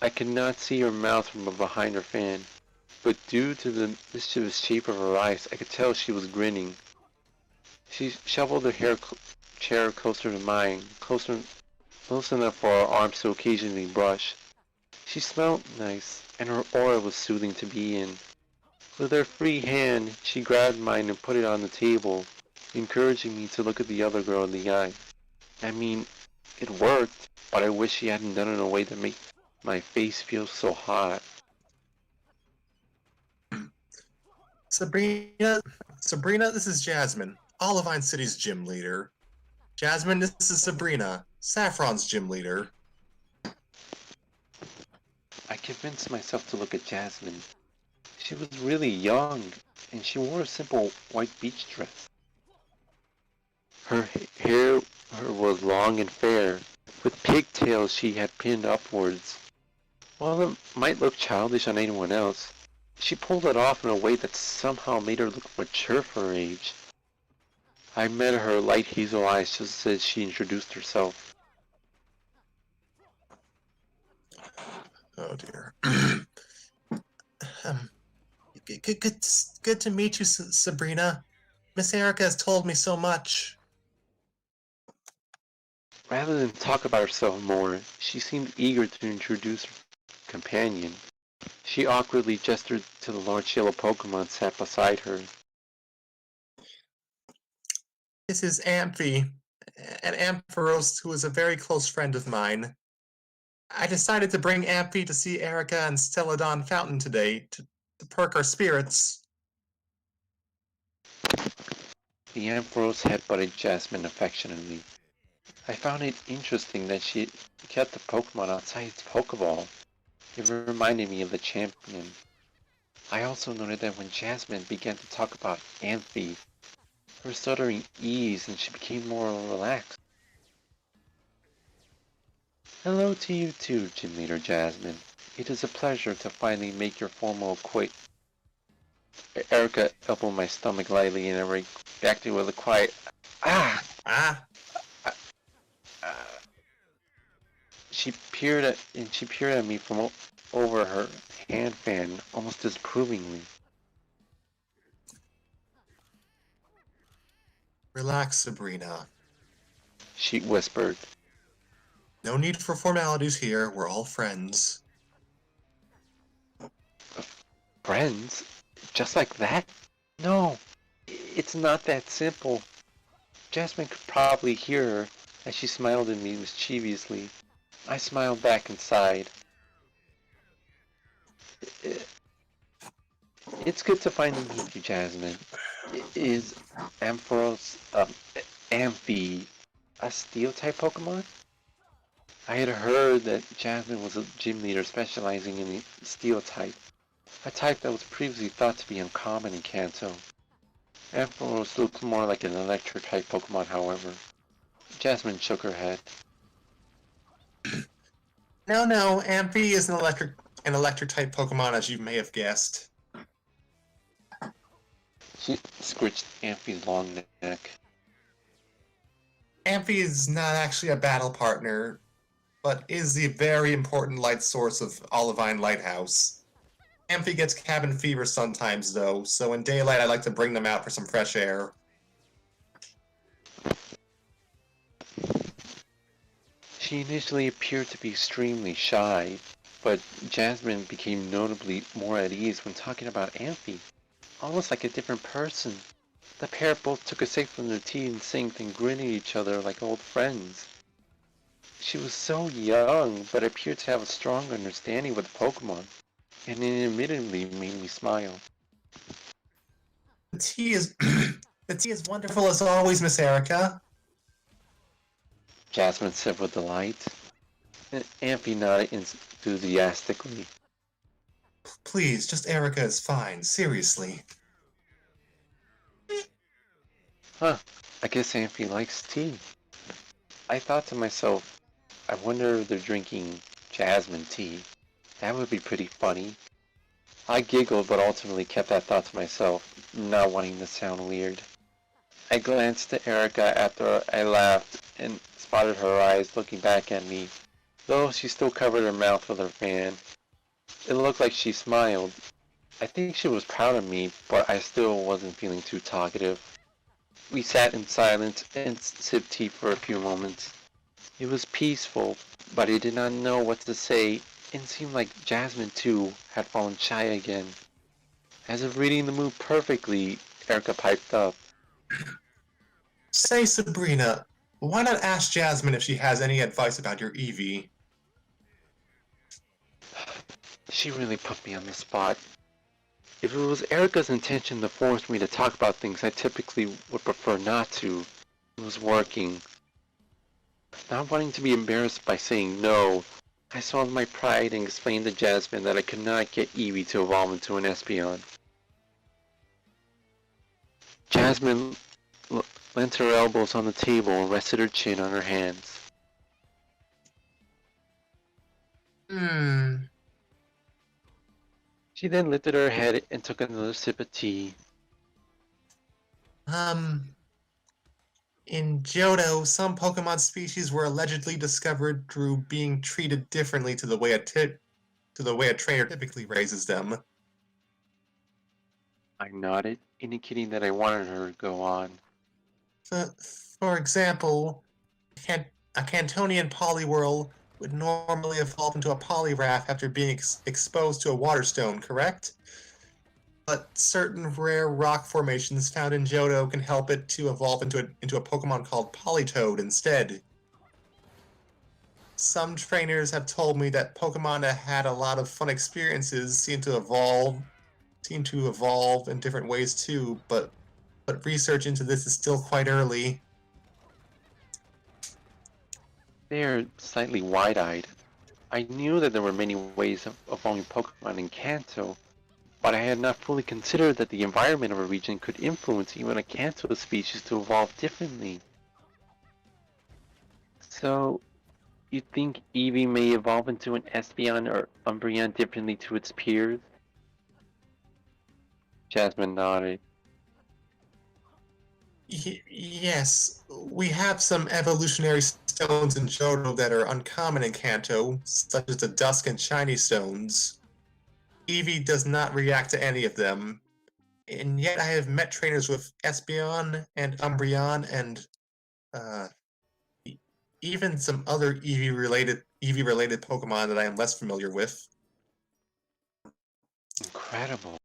I could not see her mouth from behind her fan, but due to the mischievous shape of her eyes, I could tell she was grinning. She shuffled her chair closer to mine, close enough for our arms to occasionally brush. She smelled nice, and her aura was soothing to be in. With her free hand, she grabbed mine and put it on the table, encouraging me to look at the other girl in the eye. I mean, it worked, but I wish she hadn't done it in a way that made my face feel so hot. Sabrina, this is Jasmine, Olivine City's gym leader. Jasmine, this is Sabrina, Saffron's gym leader. I convinced myself to look at Jasmine. She was really young, and she wore a simple white beach dress. Her hair was long and fair, with pigtails she had pinned upwards. While it might look childish on anyone else, She pulled it off in a way that somehow made her look mature for her age. I met her light hazel eyes just as she introduced herself. Oh dear. um, good to meet you, Sabrina. Miss Erika has told me so much. Rather than talk about herself more, she seemed eager to introduce her companion. She awkwardly gestured to the large yellow Pokemon sat beside her. This is Amphi, an Ampharos who is a very close friend of mine. I decided to bring Amphi to see Erika and Celadon Fountain today to perk our spirits. The Ampharos headbutted Jasmine affectionately. I found it interesting that she kept the Pokemon outside its Pokeball. It reminded me of the champion. I also noted that when Jasmine began to talk about Amphi, her stuttering eased and she became more relaxed. Hello to you too, Gym Leader Jasmine. It is a pleasure to finally make your formal acquaintance. Erika elbowed my stomach lightly and I reacted with a quiet, ah! Ah, She peered at me from over her hand fan, almost disapprovingly. relax, Sabrina. She whispered, No need for formalities here, we're all friends. friends? Just like that? No, it's not that simple. Jasmine could probably hear her as she smiled at me mischievously. I smiled back and sighed. It's good to finally meet you, Jasmine. Is Ampharos, Amphi, a steel-type Pokemon? I had heard that Jasmine was a gym leader specializing in the steel type, a type that was previously thought to be uncommon in Kanto. Ampharos looked more like an electric-type Pokemon, however. Jasmine shook her head. No, Amphi is an electric type Pokemon, as you may have guessed. She scratched Amphi's long neck. Amphi is not actually a battle partner, but is the very important light source of Olivine Lighthouse. Amphi gets cabin fever sometimes, though, so in daylight I like to bring them out for some fresh air. She initially appeared to be extremely shy, but Jasmine became notably more at ease when talking about Amphi, almost like a different person. The pair both took a sip from their tea and synced and grinned at each other like old friends. She was so young, but appeared to have a strong understanding with Pokemon, and it admittedly made me smile. The tea is the tea is wonderful as always, Miss Erika. Jasmine said with delight. Amphi nodded enthusiastically. Please, just Erika is fine, seriously. Huh, I guess Amphi likes tea. I thought to myself, I wonder if they're drinking jasmine tea. That would be pretty funny. I giggled but ultimately kept that thought to myself, not wanting to sound weird. I glanced at Erika after I laughed and spotted her eyes looking back at me, though she still covered her mouth with her fan. It looked like she smiled. I think she was proud of me, but I still wasn't feeling too talkative. We sat in silence and sipped tea for a few moments. It was peaceful, but I did not know what to say, and seemed like Jasmine too had fallen shy again. As if reading the mood perfectly, Erika piped up. Say, Sabrina, why not ask Jasmine if she has any advice about your Eevee? She really put me on the spot. If it was Erika's intention to force me to talk about things I typically would prefer not to, it was working. Not wanting to be embarrassed by saying no, I swallowed my pride and explained to Jasmine that I could not get Eevee to evolve into an Espeon. Jasmine leant her elbows on the table and rested her chin on her hands. She then lifted her head and took another sip of tea. In Johto, some Pokemon species were allegedly discovered through being treated differently to the way a trainer typically raises them. I nodded, indicating that I wanted her to go on. For example, a Cantonian Poliwhirl would normally evolve into a Poliwrath after being exposed to a water stone, correct? But certain rare rock formations found in Johto can help it to evolve into a Pokemon called Politoed instead. Some trainers have told me that Pokemon that had a lot of fun experiences seem to evolve in different ways too, but research into this is still quite early. They are slightly wide-eyed. I knew that there were many ways of evolving Pokemon in Kanto, but I had not fully considered that the environment of a region could influence even a Kanto species to evolve differently. So, you think Eevee may evolve into an Espeon or Umbreon differently to its peers? Jasmine nodded. Yes, we have some evolutionary stones in Johto that are uncommon in Kanto, such as the Dusk and Shiny stones. Eevee does not react to any of them, and yet I have met trainers with Espeon and Umbreon and even some other Eevee-related Pokemon that I am less familiar with. Incredible.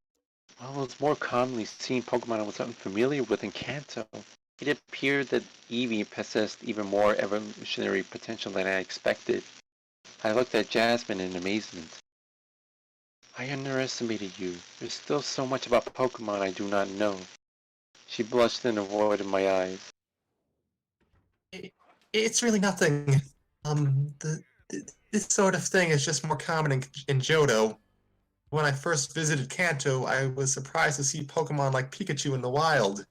Well, it's more commonly seen Pokemon I was unfamiliar with in Kanto. It appeared that Eevee possessed even more evolutionary potential than I expected. I looked at Jasmine in amazement. I underestimated you. There's still so much about Pokemon I do not know. She blushed and avoided my eyes. It's really nothing. This sort of thing is just more common in Johto. When I first visited Kanto, I was surprised to see Pokemon like Pikachu in the wild,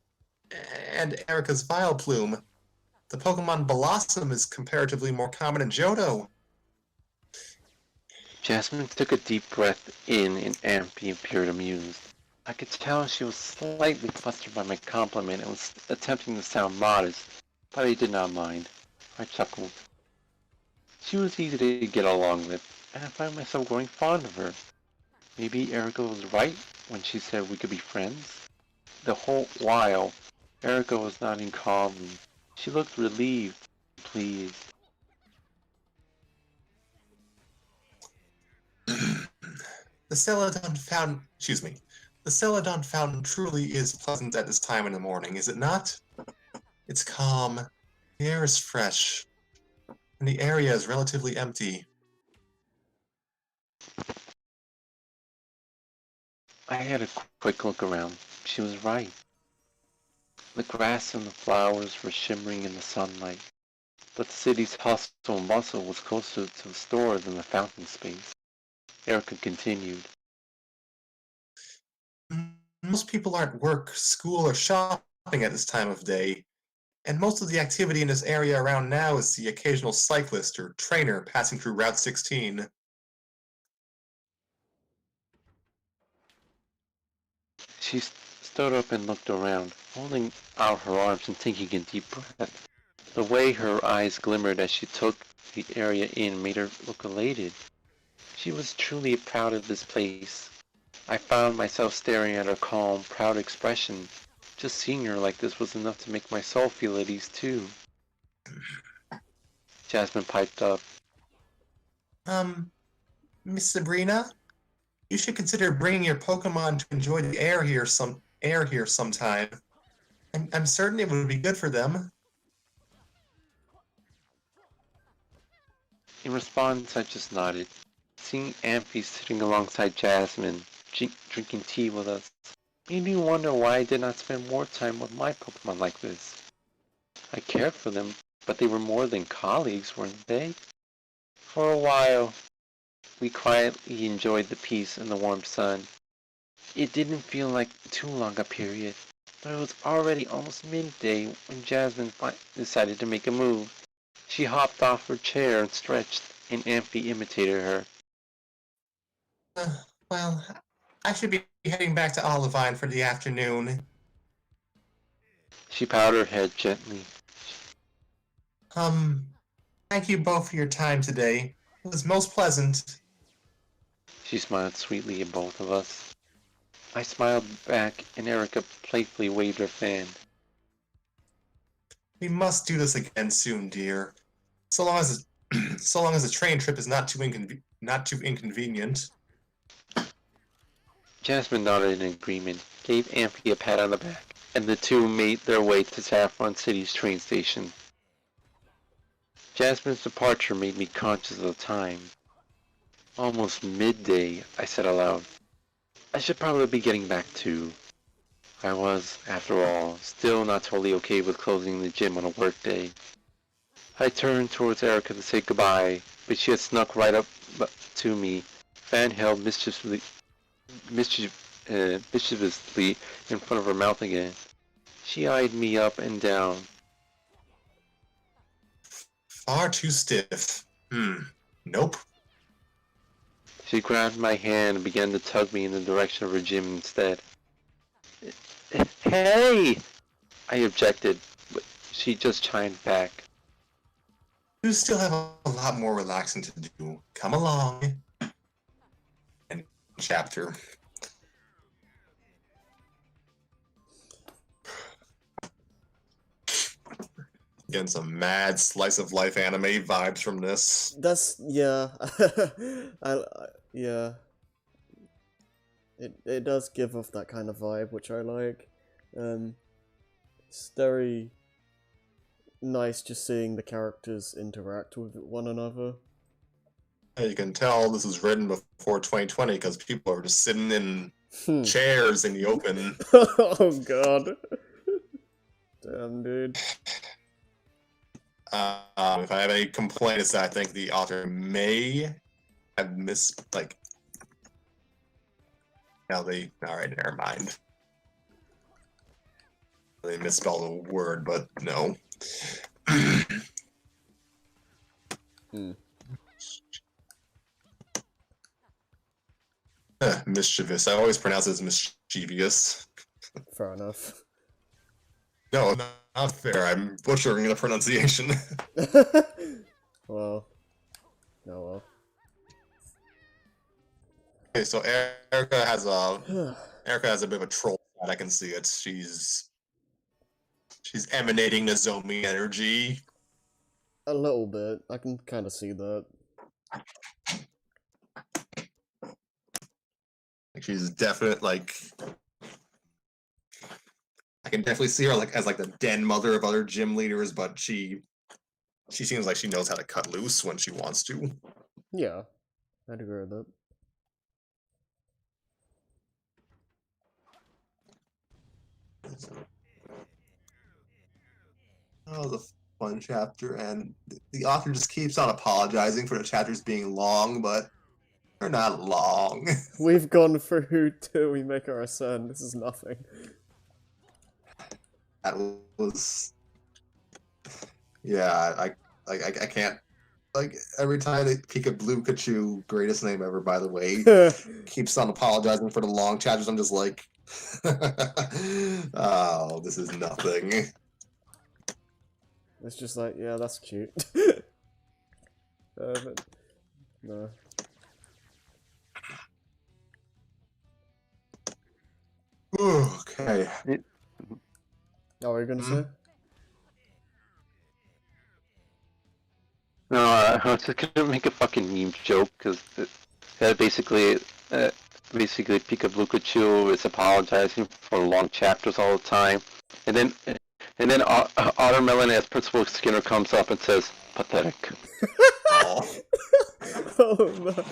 and Erika's Vileplume. The Pokemon Blossom is comparatively more common in Johto. Jasmine took a deep breath in and Ampy appeared amused. I could tell she was slightly flustered by my compliment and was attempting to sound modest, but I did not mind. I chuckled. She was easy to get along with, and I found myself growing fond of her. Maybe Erika was right when she said we could be friends. The whole while, Erika was nodding calmly. She looked relieved and pleased. The Celadon Fountain truly is pleasant at this time in the morning, is it not? It's calm, the air is fresh, and the area is relatively empty. I had a quick look around. She was right. The grass and the flowers were shimmering in the sunlight, but the city's hustle and bustle was closer to the store than the fountain space. Erika continued. Most people aren't at work, school, or shopping at this time of day, and most of the activity in this area around now is the occasional cyclist or trainer passing through Route 16. She stood up and looked around, holding out her arms and taking a deep breath. The way her eyes glimmered as she took the area in made her look elated. She was truly proud of this place. I found myself staring at her calm, proud expression. Just seeing her like this was enough to make my soul feel at ease too. Jasmine piped up. Miss Sabrina, you should consider bringing your Pokemon to enjoy the air here sometime. I'm certain it would be good for them. In response, I just nodded. Seeing Amphy sitting alongside Jasmine, drinking tea with us, made me wonder why I did not spend more time with my Pokemon like this. I cared for them, but they were more than colleagues, weren't they? For a while, we quietly enjoyed the peace and the warm sun. It didn't feel like too long a period, but it was already almost midday when Jasmine decided to make a move. She hopped off her chair and stretched, and Amphy imitated her. Well, I should be heading back to Olivine for the afternoon. She bowed her head gently. Thank you both for your time today. It was most pleasant. She smiled sweetly at both of us. I smiled back, and Erika playfully waved her fan. We must do this again soon, dear. So long as so long as the train trip is not too inconvenient. Jasmine nodded in agreement, gave Amphy a pat on the back, and the two made their way to Saffron City's train station. Jasmine's departure made me conscious of the time. Almost midday, I said aloud. I should probably be getting back too. I was, after all, still not totally okay with closing the gym on a work day. I turned towards Erika to say goodbye, but she had snuck right up to me, fan held mischievously in front of her mouth again. She eyed me up and down. Far too stiff. Nope. She grabbed my hand and began to tug me in the direction of her gym instead. Hey! I objected, but she just chimed back. You still have a lot more relaxing to do. Come along. And chapter. Getting some mad slice of life anime vibes from this. That's yeah. Yeah. It does give off that kind of vibe, which I like. It's very nice just seeing the characters interact with one another. You can tell this was written before 2020 because people are just sitting in chairs in the open. Oh god. Damn, dude. If I have any complaints, I think the author may have alright, never mind. They misspelled a word, but no. Mischievous. I always pronounce it as mischievous. Fair enough. No, not fair. I'm butchering the pronunciation. Well. No, well. Okay, so Erika has a bit of a troll side. I can see it. She's emanating Nozomi energy. A little bit. I can kind of see that. She's definitely I can definitely see her as the den mother of other gym leaders, but she seems like she knows how to cut loose when she wants to. Yeah, I'd agree with that. Oh, the fun chapter, and the author just keeps on apologizing for the chapters being long, but they're not long. We've gone through till we make our ascent. This is nothing. That was, yeah. I can't. Every time they peek a blue Pikachu, greatest name ever, by the way, keeps on apologizing for the long chapters. I'm just like, oh, this is nothing. It's just like, yeah, that's cute. But, no. Okay. Oh, what are you gonna say? No, I was just gonna make a fucking meme joke because basically Pika Pikachu is apologizing for long chapters all the time, and then Watermelon as Principal Skinner comes up and says, "Pathetic." Oh. Oh no.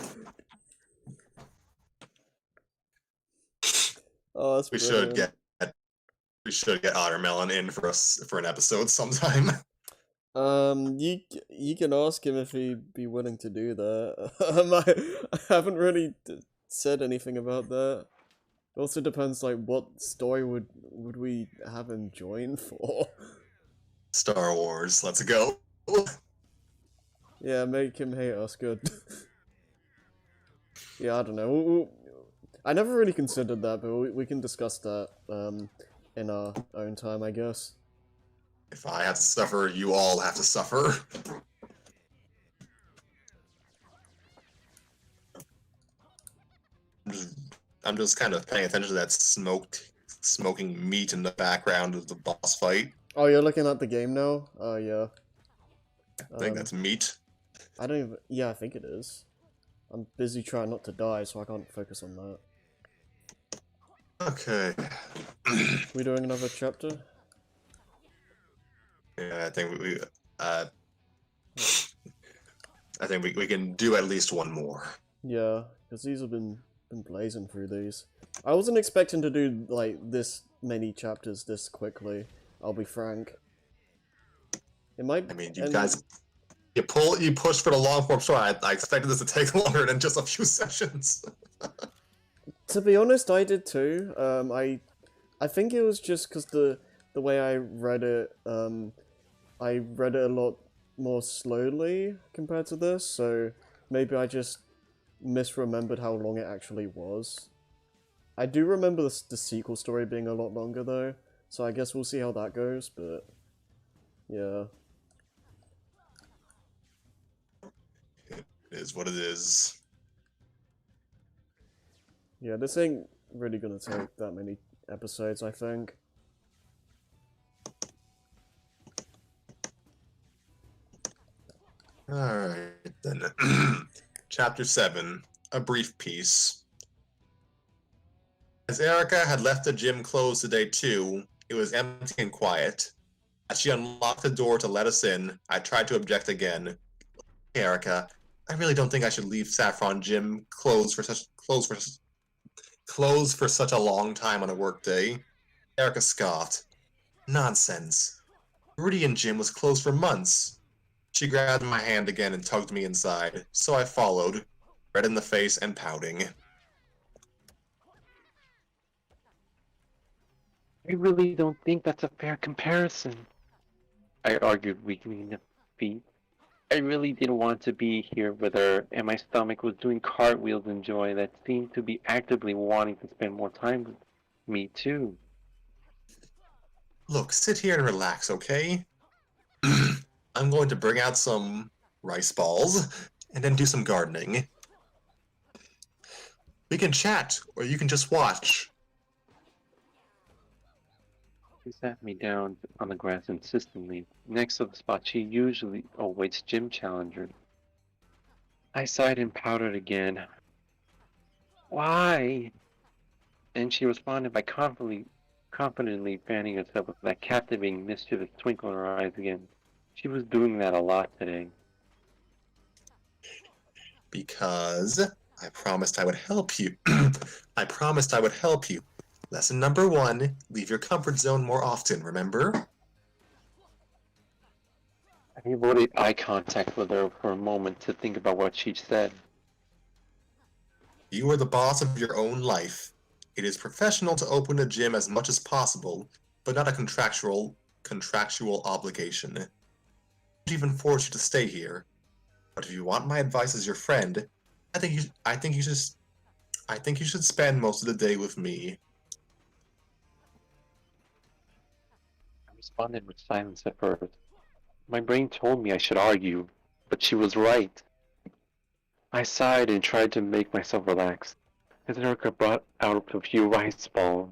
Oh, that's We brilliant. should get Ottermelon in for an episode sometime. You can ask him if he'd be willing to do that. I haven't really said anything about that. It also depends, like, what story would we have him join for? Star Wars, let's go. Yeah, make him hate us. Good. Yeah, I don't know. I never really considered that, but we can discuss that in our own time, I guess. If I have to suffer, you all have to suffer. I'm just kind of paying attention to that smoking meat in the background of the boss fight. Oh, you're looking at the game now? Oh, yeah. I think that's meat. I don't even... Yeah, I think it is. I'm busy trying not to die, so I can't focus on that. Okay. We doing another chapter? Yeah, I think we can do at least one more. Yeah, because these have been blazing through these. I wasn't expecting to do, like, this many chapters this quickly, I'll be frank. It might... I mean, you guys... You push for the long form story. I expected this to take longer than just a few sessions. To be honest, I did too. I think it was just because the way I read it, I read it a lot more slowly compared to this, so maybe I just misremembered how long it actually was. I do remember the sequel story being a lot longer though, so I guess we'll see how that goes, but yeah. It is what it is. Yeah, this ain't really gonna take that many episodes, I think. Alright, then. Chapter 7, A Brief Peace. As Erika had left the gym closed today too, it was empty and quiet. As she unlocked the door to let us in, I tried to object again. Erika, I really don't think I should leave Saffron Gym closed for such a long time on a workday. Erika scoffed. Nonsense. Meridian Gym was closed for months. She grabbed my hand again and tugged me inside, so I followed, red in the face and pouting. I really don't think that's a fair comparison, I argued, weakening the feet. I really didn't want to be here with her, and my stomach was doing cartwheels in joy that seemed to be actively wanting to spend more time with me, too. Look, sit here and relax, okay? I'm going to bring out some rice balls, and then do some gardening. We can chat, or you can just watch. She sat me down on the grass insistently, next to the spot she usually awaits gym challengers. I sighed and pouted again. Why? And she responded by confidently fanning herself with that captivating, mischievous twinkle in her eyes again. She was doing that a lot today. Because I promised I would help you. I promised I would help you. Lesson number 1, leave your comfort zone more often, remember? I avoided eye contact with her for a moment to think about what she said. You are the boss of your own life. It is professional to open a gym as much as possible, but not a contractual obligation. I won't even force you to stay here. But if you want my advice as your friend, I think you should spend most of the day with me. I responded with silence at first. My brain told me I should argue, but she was right. I sighed and tried to make myself relax, as Erika brought out a few rice balls.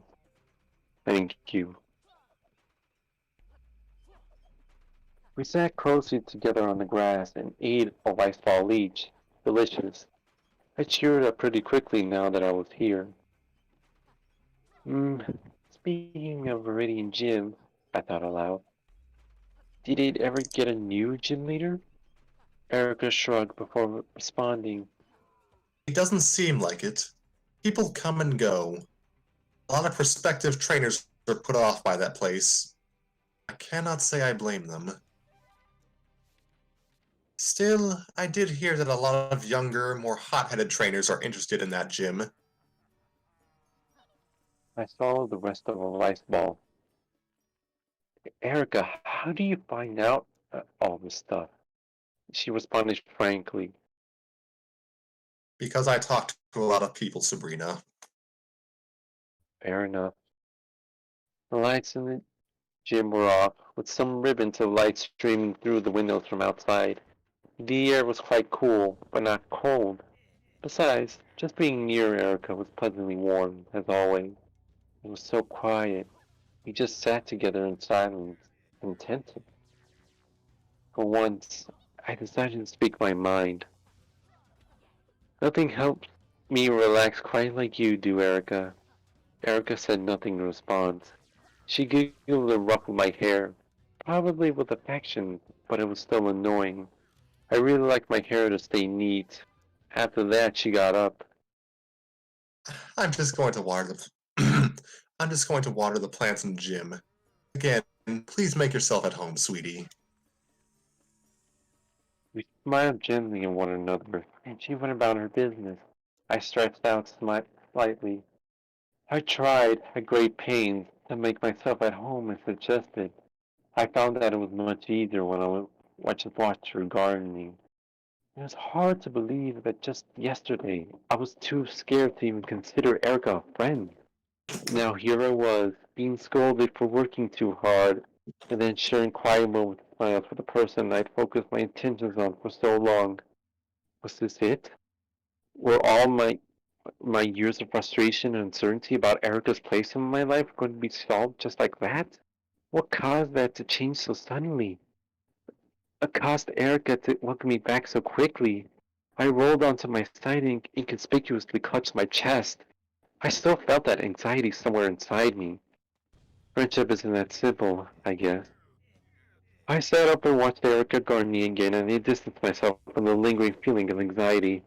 Thank you. We sat closely together on the grass and ate a rice ball each. Delicious. I cheered up pretty quickly now that I was here. Speaking of Meridian Gym, I thought aloud. Did it ever get a new gym leader? Erika shrugged before responding. It doesn't seem like it. People come and go. A lot of prospective trainers are put off by that place. I cannot say I blame them. Still, I did hear that a lot of younger, more hot-headed trainers are interested in that gym. I swallowed the rest of a rice ball. Erika, how do you find out all this stuff? She responded frankly. Because I talked to a lot of people, Sabrina. Fair enough. The lights in the gym were off, with some ribbons of light streaming through the windows from outside. The air was quite cool, but not cold. Besides, just being near Erika was pleasantly warm, as always. It was so quiet. We just sat together in silence, contented. For once, I decided to speak my mind. Nothing helped me relax quite like you do, Erika. Erika said nothing in response. She giggled and ruffled my hair, probably with affection, but it was still annoying. I really liked my hair to stay neat. After that, she got up. I'm just going to water the. I'm just going to water the plants in the gym. Again, please make yourself at home, sweetie. We smiled gently at one another, and she went about her business. I stretched out slightly. I tried, at great pains, to make myself at home as suggested. I found that it was much easier when I just watched her gardening. It was hard to believe that just yesterday I was too scared to even consider Erica a friend. Now here I was, being scolded for working too hard, and then sharing quiet moments of silence with the person I'd focused my intentions on for so long. Was this it? Were all my years of frustration and uncertainty about Erica's place in my life going to be solved just like that? What caused that to change so suddenly? What caused Erica to welcome me back so quickly? I rolled onto my side and inconspicuously clutched my chest. I still felt that anxiety somewhere inside me. Friendship isn't that simple, I guess. I sat up and watched Erica gardening again, and I distanced myself from the lingering feeling of anxiety.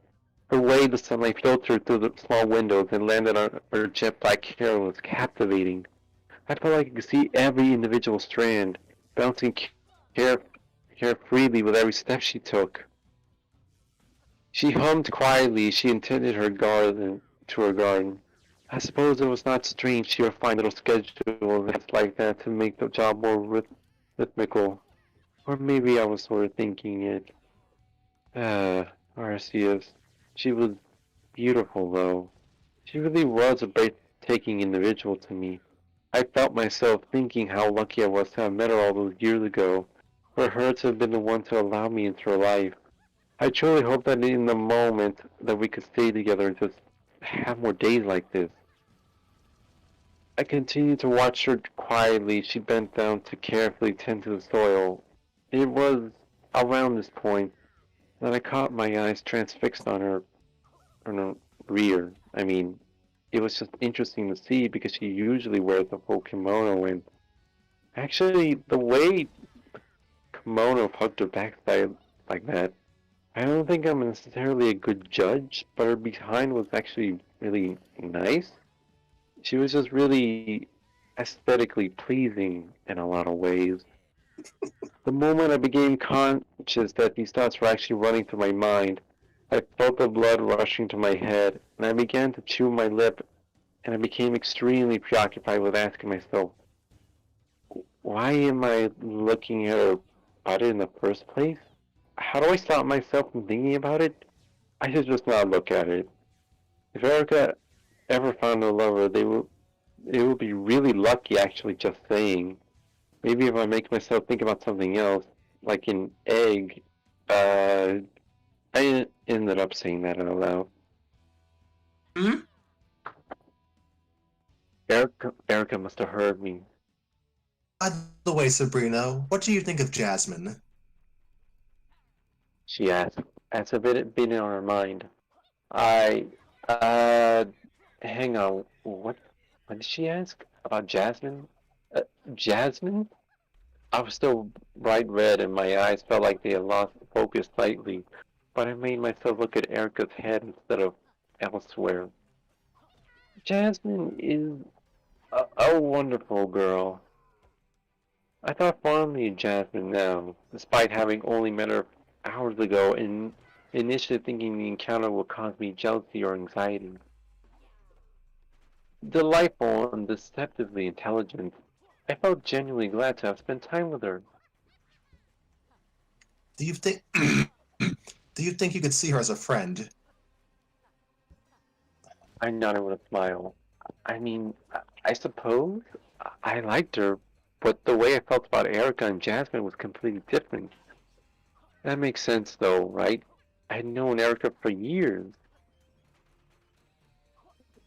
The way the sunlight filtered through the small windows and landed on her jet black hair was captivating. I felt like I could see every individual strand, bouncing care, carefreely with every step she took. She hummed quietly as she intended her garden to her garden. I suppose it was not strange she refined little schedules like that to make the job more rhythmical. Or maybe I was overthinking it. Ah, Arceus. She was beautiful, though. She really was a breathtaking individual to me. I felt myself thinking how lucky I was to have met her all those years ago, for her to have been the one to allow me into her life. I truly hope that in the moment that we could stay together and just have more days like this. I continued to watch her quietly. She bent down to carefully tend to the soil. It was around this point that I caught my eyes transfixed on her rear. I mean, it was just interesting to see because she usually wears a full kimono, and actually, the way kimono hugged her backside like that, I don't think I'm necessarily a good judge, but her behind was actually really nice. She was just really aesthetically pleasing in a lot of ways. The moment I became conscious that these thoughts were actually running through my mind, I felt the blood rushing to my head, and I began to chew my lip, and I became extremely preoccupied with asking myself, why am I looking at her body in the first place? How do I stop myself from thinking about it? I should just not look at it. If Erica ever found a lover, it will be really lucky actually just saying. Maybe if I make myself think about something else, like an egg, I ended up saying that out loud. Hmm? Erica must have heard me. By the way, Sabrina, what do you think of Jasmine? She asked, as if it had been on her mind. I, uh, hang on, what did she ask? About Jasmine? Uh, Jasmine? I was still bright red and my eyes felt like they had lost focus slightly, but I made myself look at Erica's head instead of elsewhere. Jasmine is a wonderful girl. I thought fondly of Jasmine now, despite having only met her hours ago and initially thinking the encounter would cause me jealousy or anxiety. Delightful and deceptively intelligent, I felt genuinely glad to have spent time with her. Do you think do you think you could see her as a friend? I nodded with a smile. I mean, I suppose I liked her, but the way I felt about Erika and Jasmine was completely different. That makes sense, though, right? I had known Erika for years.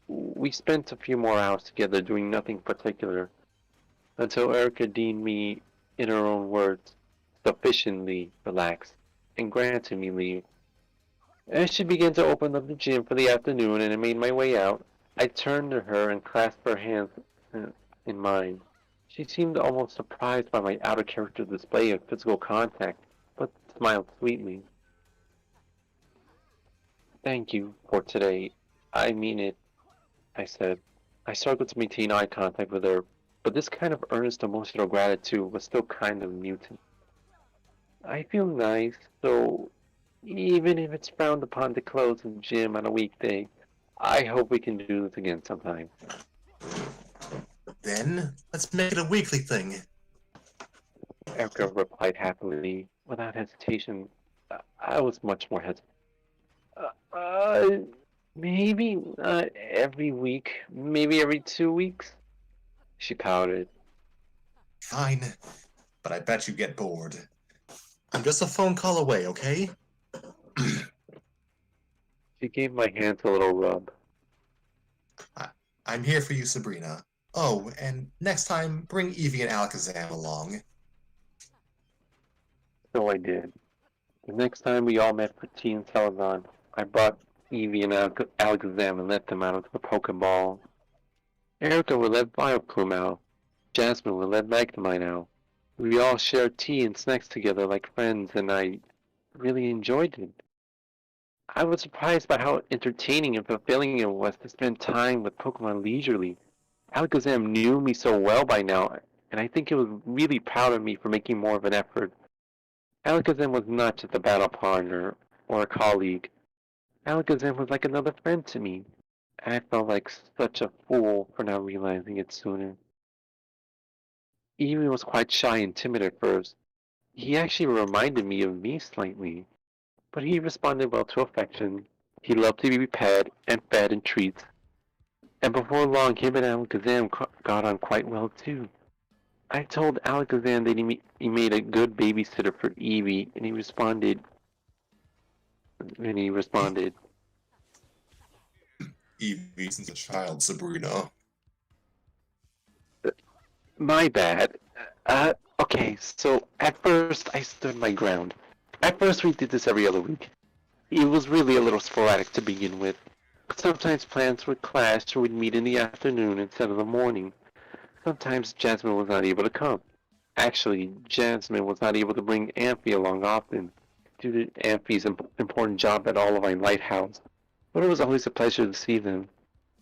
We spent a few more hours together doing nothing particular until Erika deemed me, in her own words, sufficiently relaxed and granted me leave. As she began to open up the gym for the afternoon and I made my way out, I turned to her and clasped her hands in mine. She seemed almost surprised by my out of character display of physical contact, but smiled sweetly. Thank you for today. I mean it, I said. I struggled to maintain eye contact with her, but this kind of earnest emotional gratitude was still kind of muted. I feel nice, so even if it's frowned upon to close the gym on a weekday, I hope we can do this again sometime. Then, let's make it a weekly thing. Erica replied happily, without hesitation. I was much more hesitant. Uh, uh, Maybe not every week, maybe every 2 weeks. She pouted. Fine, but I bet you get bored. I'm just a phone call away, okay? She gave my hands a little rub. I'm here for you, Sabrina. Oh, and next time, bring Evie and Alakazam along. So I did. The next time we all met for tea in Celadon, I brought Evie and Alakazam and let them out of the Pokeball. Erica would let Vileplume out. Jasmine would let Magnemite out. We all shared tea and snacks together like friends, and I really enjoyed it. I was surprised by how entertaining and fulfilling it was to spend time with Pokemon leisurely. Alakazam knew me so well by now, and I think it was really proud of me for making more of an effort. Alakazam was not just a battle partner or a colleague. Alakazam was like another friend to me, and I felt like such a fool for not realizing it sooner. Eevee was quite shy and timid at first. He actually reminded me of me slightly, but he responded well to affection. He loved to be pet and fed and treats, and before long him and Alakazam got on quite well too. I told Alakazam that he made a good babysitter for Eevee, and he responded, Evie since a child, Sabrina. my bad. Okay, so at first I stood my ground. At first we did this every other week. It was really a little sporadic to begin with. Sometimes plans would clash or we'd meet in the afternoon instead of the morning. Sometimes Jasmine was not able to come. Actually, Jasmine was not able to bring Amphi along often, due to Amphi's important job at All of my Lighthouse, but it was always a pleasure to see them.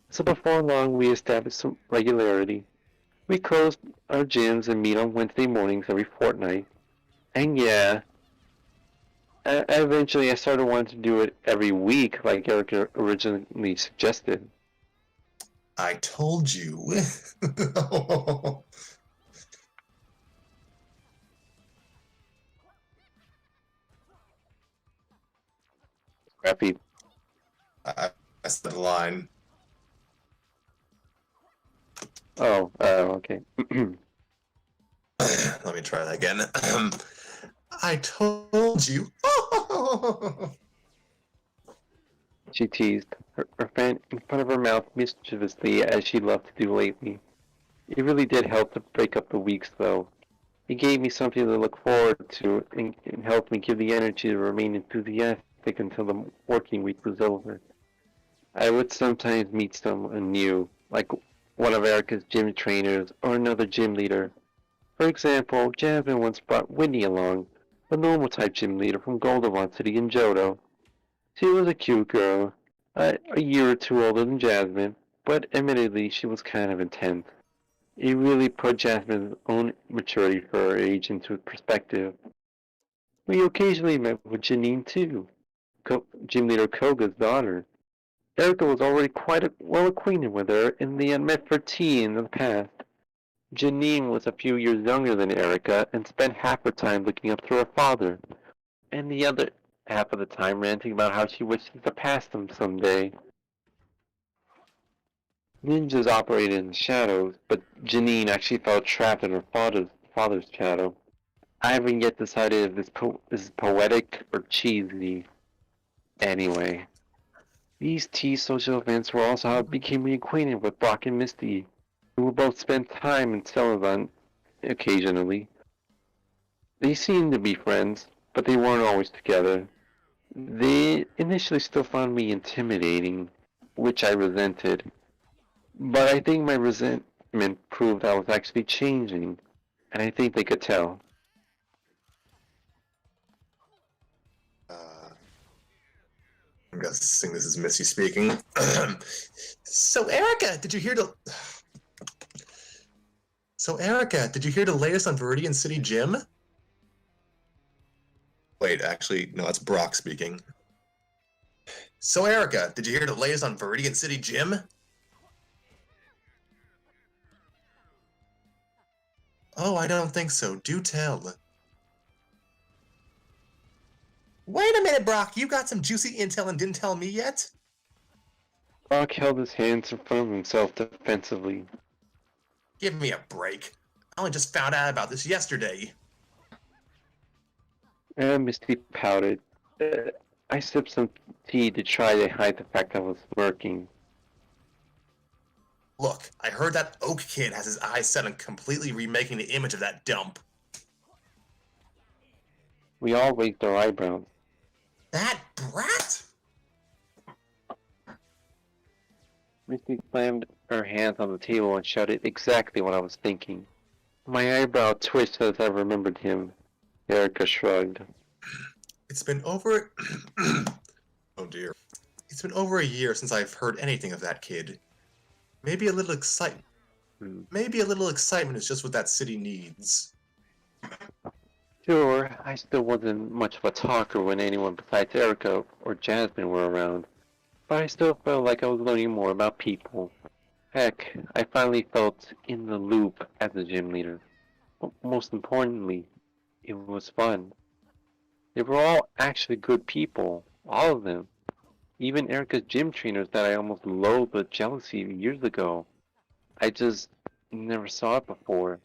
So before long we established some regularity. We closed our gyms and meet on Wednesday mornings every fortnight. And yeah, eventually I started wanting to do it every week like Erika originally suggested. I told you. Scrappy. I said the line. Oh, okay. Let me try that again. I told you. She teased, her fan in front of her mouth mischievously as she loved to do lately. It really did help to break up the weeks, though. It gave me something to look forward to and helped me give the energy to remain enthusiastic until the working week was over. I would sometimes meet someone new, like one of Erica's gym trainers or another gym leader. For example, Jasmine once brought Whitney along, a normal type gym leader from Goldenrod City in Johto. She was a cute girl, a year or two older than Jasmine, but admittedly she was kind of intense. It really put Jasmine's own maturity for her age into perspective. We occasionally met with Janine too, Gym Leader Koga's daughter. Erika was already quite well acquainted with her, and they had met for tea in the past. Janine was a few years younger than Erika and spent half her time looking up to her father, and the other half of the time ranting about how she wished to surpass them someday. Ninjas operated in the shadows, but Janine actually felt trapped in her father's shadow. I haven't yet decided if this is poetic or cheesy. Anyway, these tea social events were also how I became reacquainted with Brock and Misty, who would both spend time in Sullivan occasionally. They seemed to be friends, but they weren't always together. They initially still found me intimidating, which I resented, but I think my resentment proved I was actually changing, and I think they could tell. I'm guessing this is Missy speaking. So Erika, did you hear the? So Erika, did you hear the latest on Viridian City Gym? Wait, actually, no, that's Brock speaking. So Erika, did you hear the latest on Viridian City Gym? Oh, I don't think so. Do tell. Wait a minute, Brock. You got some juicy intel and didn't tell me yet? Brock held his hands in front of himself defensively. Give me a break. I only just found out about this yesterday. And Misty pouted. I sipped some tea to try to hide the fact I was smirking. Look, I heard that Oak kid has his eyes set on completely remaking the image of that dump. We all raised our eyebrows. That brat? Misty slammed her hands on the table and shouted exactly what I was thinking. My eyebrow twitched as I remembered him. Erika shrugged. It's been over... oh dear. It's been over a year since I've heard anything of that kid. Maybe a little excitement. Maybe a little excitement is just what that city needs. Sure, I still wasn't much of a talker when anyone besides Erika or Jasmine were around, but I still felt like I was learning more about people. Heck, I finally felt in the loop as a gym leader. But most importantly, it was fun. They were all actually good people, all of them. Even Erika's gym trainers that I almost loathed with jealousy years ago. I just never saw it before.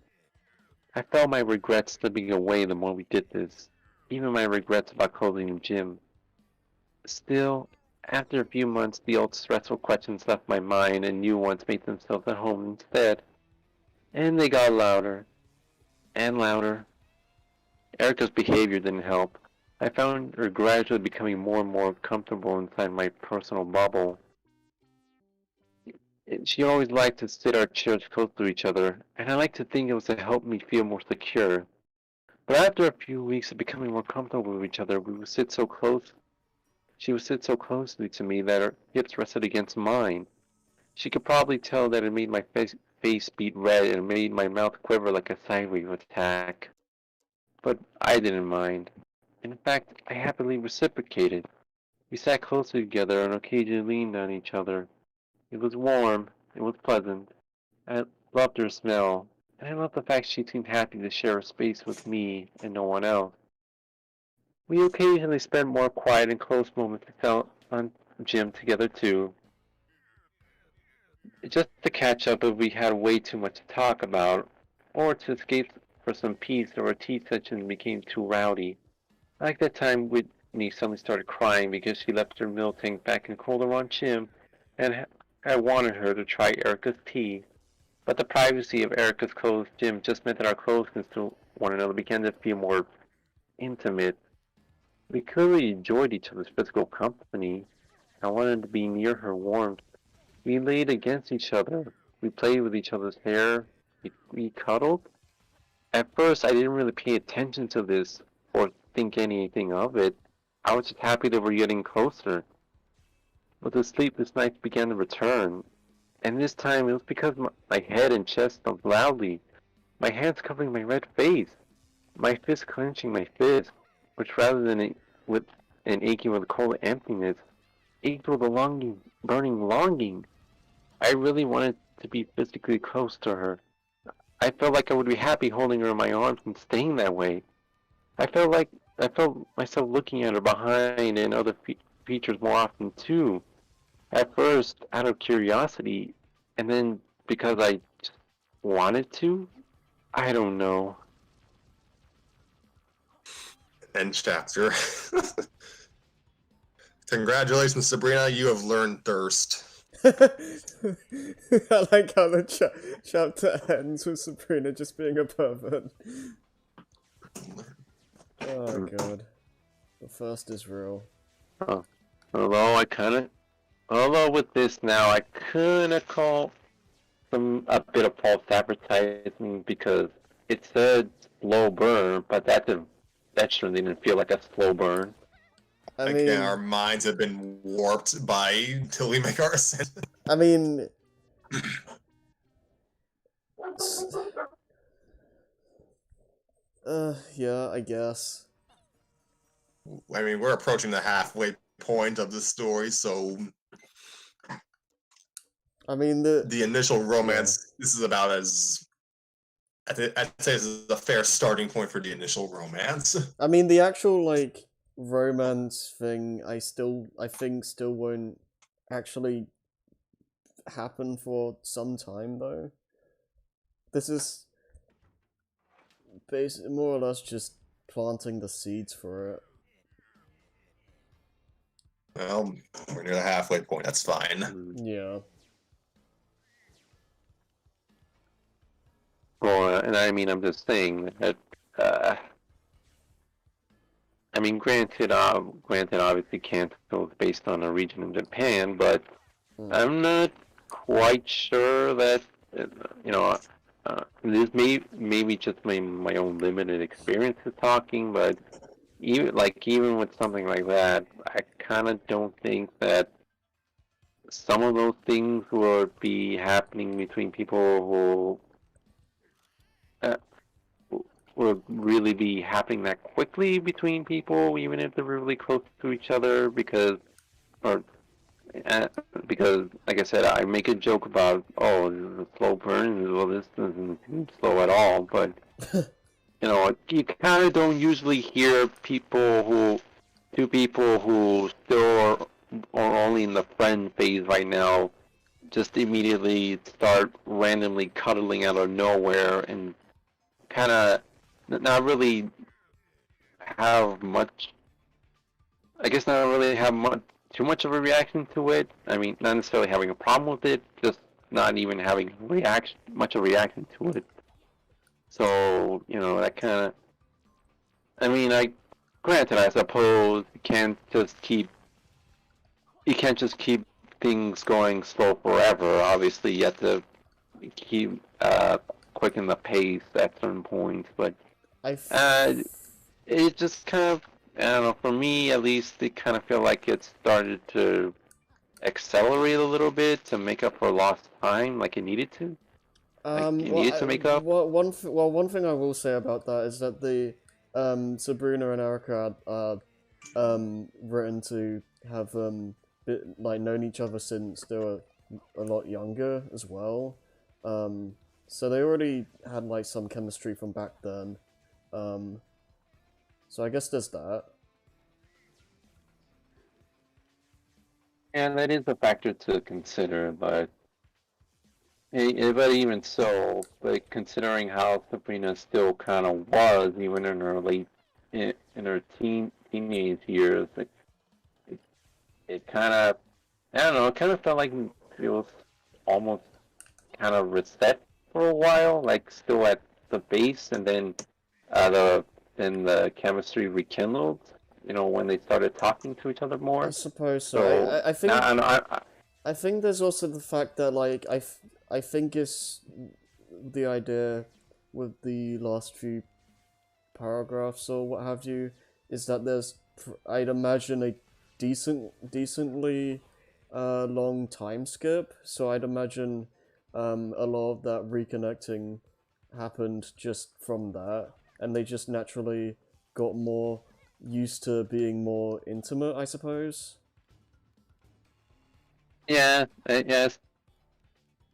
I felt my regrets slipping away the more we did this, even my regrets about closing the gym. Still, after a few months, the old stressful questions left my mind and new ones made themselves at home instead. And they got louder and louder. Erika's behavior didn't help. I found her gradually becoming more and more comfortable inside my personal bubble. She always liked to sit our chairs close to each other, and I like to think it was to help me feel more secure. But after a few weeks of becoming more comfortable with each other, we would sit so close. She would sit so closely to me that her hips rested against mine. She could probably tell that it made my face beat red and made my mouth quiver like a sidewave attack. But I didn't mind. In fact, I happily reciprocated. We sat closely together and occasionally leaned on each other. It was warm, it was pleasant. I loved her smell, and I loved the fact she seemed happy to share a space with me and no one else. We occasionally spent more quiet and close moments on gym together too. Just to catch up if we had way too much to talk about, or to escape for some peace or a tea session became too rowdy. Like that time Whitney suddenly started crying because she left her milk tank back in Calderon Gym, and I wanted her to try Erika's tea. But the privacy of Erika's closed gym just meant that our closeness to one another began to feel more intimate. We clearly enjoyed each other's physical company. I wanted to be near her warmth. We laid against each other. We played with each other's hair. We cuddled. At first, I didn't really pay attention to this or think anything of it. I was just happy that we're getting closer. But the sleepless nights began to return. And this time it was because my head and chest thumped loudly, my hands covering my red face, my fist clenching my fist, which rather than with an aching with a cold emptiness, ached with a longing, burning longing. I really wanted to be physically close to her. I felt like I would be happy holding her in my arms and staying that way. I felt myself looking at her behind and other features more often too. At first, out of curiosity, and then because I just wanted to, I don't know. End chapter. Congratulations, Sabrina, you have learned thirst. I like how the chapter ends with Sabrina just being a pervert. Oh god. The first is real. Oh. Although with this now, I kinda call a bit of false advertising because it said slow burn, but that sure didn't feel like a slow burn. I Again, mean, our minds have been warped by till we make our ascent. I mean, yeah, I guess. I mean, we're approaching the halfway point of the story, so I mean, the initial romance, this is about as I'd say this is a fair starting point for the initial romance. I mean, the actual, like, romance thing, I think still won't actually happen for some time, though. This is more or less just planting the seeds for it. Well, we're near the halfway point, that's fine. Yeah. Well, and I mean, I'm just saying that. I mean, granted, obviously, Kanto is based on a region in Japan, but I'm not quite sure that this maybe just my own limited experience of talking, but even with something like that, I kind of don't think that some of those things would be happening between people who would really be happening that quickly between people, even if they're really close to each other, because, like I said, I make a joke about, oh, this is a slow burn, well, this doesn't seem slow at all, but, you kind of don't usually hear two people who still are only in the friend phase right now, just immediately start randomly cuddling out of nowhere and kind of not really have much. I guess not really have too much of a reaction to it. I mean, not necessarily having a problem with it, just not even having much of a reaction to it. So that kind of. I mean, granted, I suppose you can't just keep things going slow forever. Obviously, you have to keep quicken the pace at certain points, but it just kind of, I don't know, for me at least, it kind of feel like it started to accelerate a little bit to make up for lost time, like it needed to. Needed to make up. One thing I will say about that is that the Sabrina and Erika are written to have known each other since they were a lot younger as well. So they already had like some chemistry from back then. So I guess there's that. And that is a factor to consider, but even so, like considering how Sabrina still kind of was, even in her teenage years, it kind of, I don't know, it kind of felt like it was almost kind of reset for a while, like still at the base, and then the chemistry rekindled. When they started talking to each other more. I suppose so. I think. I think there's also the fact that like I think it's the idea with the last few paragraphs or what have you is that there's I'd imagine a decently long time skip. So I'd imagine a lot of that reconnecting happened just from that, and they just naturally got more used to being more intimate, I suppose. Yeah, yes.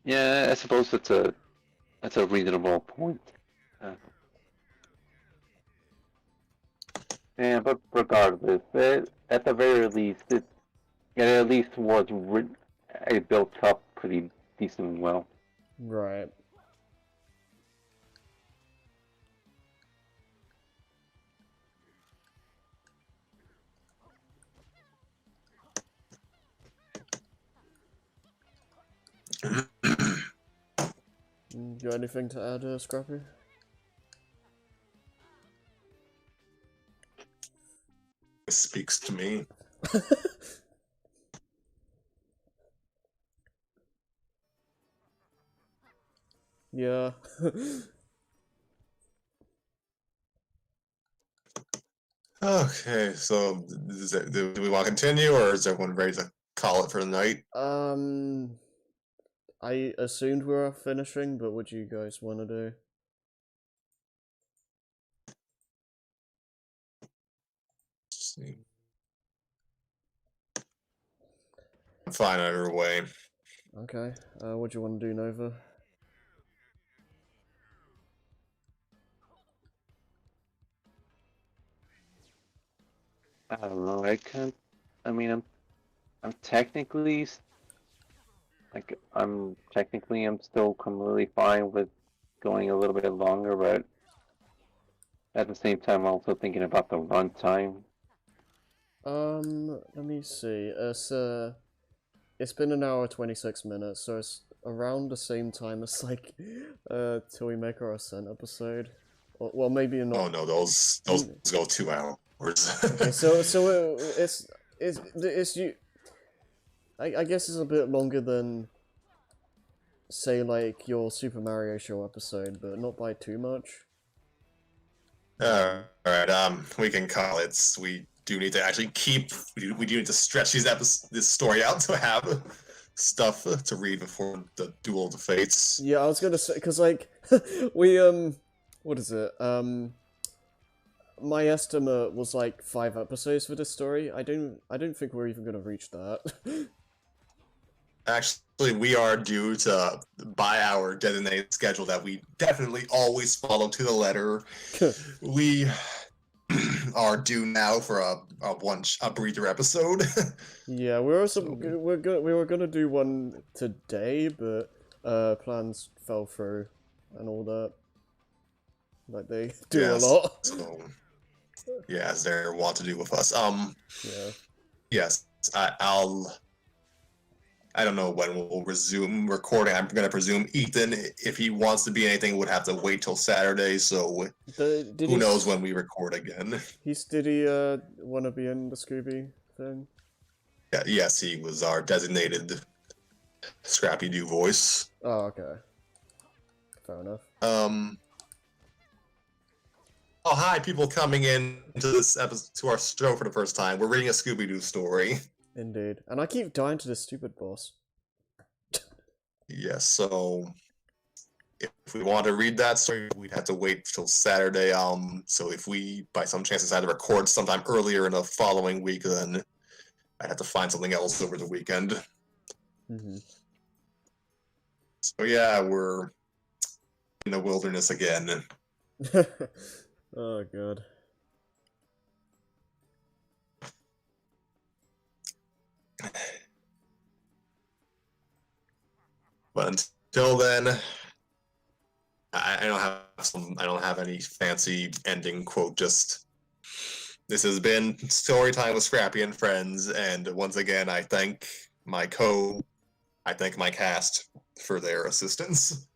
Yeah, I suppose that's a reasonable point. Yeah, but regardless, at the very least, it at least was built up pretty decently well. Right. You got anything to add, Scrappy? It speaks to me. Yeah. Okay, so do we want to continue, or is everyone ready to call it for the night? I assumed we were finishing, but what do you guys want to do? Let's see. I'm fine either way. Okay. What do you want to do, Nova? I don't know. I can't. I mean, I'm technically I'm still completely fine with going a little bit longer, but at the same time, I'm also thinking about the runtime. Let me see. It's been an hour 26 minutes, so it's around the same time as like, till we make our Ascent episode. Or, well, maybe not. Oh no, those go 2 hours. Okay, so it's you. I guess it's a bit longer than, say, like your Super Mario Show episode, but not by too much. All right, we can call it. We do need to actually we do need to stretch this story out to have stuff to read before the Duel of the Fates. Yeah, I was gonna say, because like we what is it, my estimate was like 5 episodes for this story. I don't think we're even gonna reach that. Actually, we are due to, by our designated schedule that we definitely always follow to the letter. We are due now for a breather episode. Yeah, we were gonna do one today, but plans fell through and all that. Like they do Yes, a lot. So, yeah, as they want to do with us. Yeah. Yes, I don't know when we'll resume recording. I'm gonna presume Ethan, if he wants to be anything, would have to wait till Saturday. So who knows when we record again? Did he want to be in the Scooby thing? Yeah, yes, he was our designated Scrappy Doo voice. Oh, okay. Fair enough. Oh, hi, people coming in to this episode, to our show for the first time. We're reading a Scooby-Doo story. Indeed. And I keep dying to this stupid boss. Yes, so if we want to read that story, we'd have to wait till Saturday. So if we, by some chance, decide to record sometime earlier in the following week, then I'd have to find something else over the weekend. Mm-hmm. So yeah, we're in the wilderness again. Oh, God. But until then, I don't have any fancy ending quote. Just this has been Story Time with Scrappy and Friends, and once again, I thank my cast for their assistance.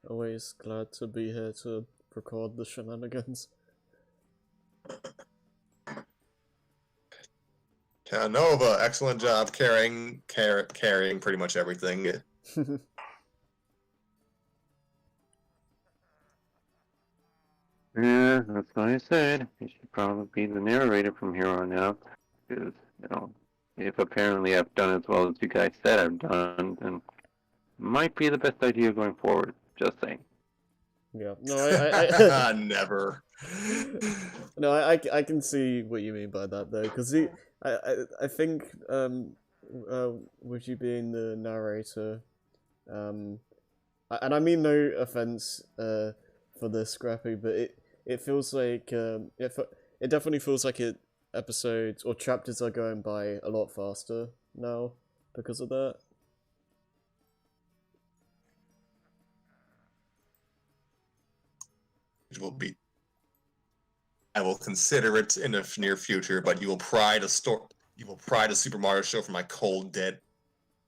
Always glad to be here to record the shenanigans. Nova, excellent job carrying pretty much everything. Yeah, that's what I said. You should probably be the narrator from here on out. Because, if apparently I've done as well as you guys said I've done, then might be the best idea going forward. Just saying. Yeah. No, I Never. No, I can see what you mean by that though, because I think with you being the narrator, and I mean no offense for the Scrappy, but it feels like it definitely feels like episodes or chapters are going by a lot faster now. because of that. It will be. I will consider it in the near future, but you will pry the Super Mario show from my cold dead.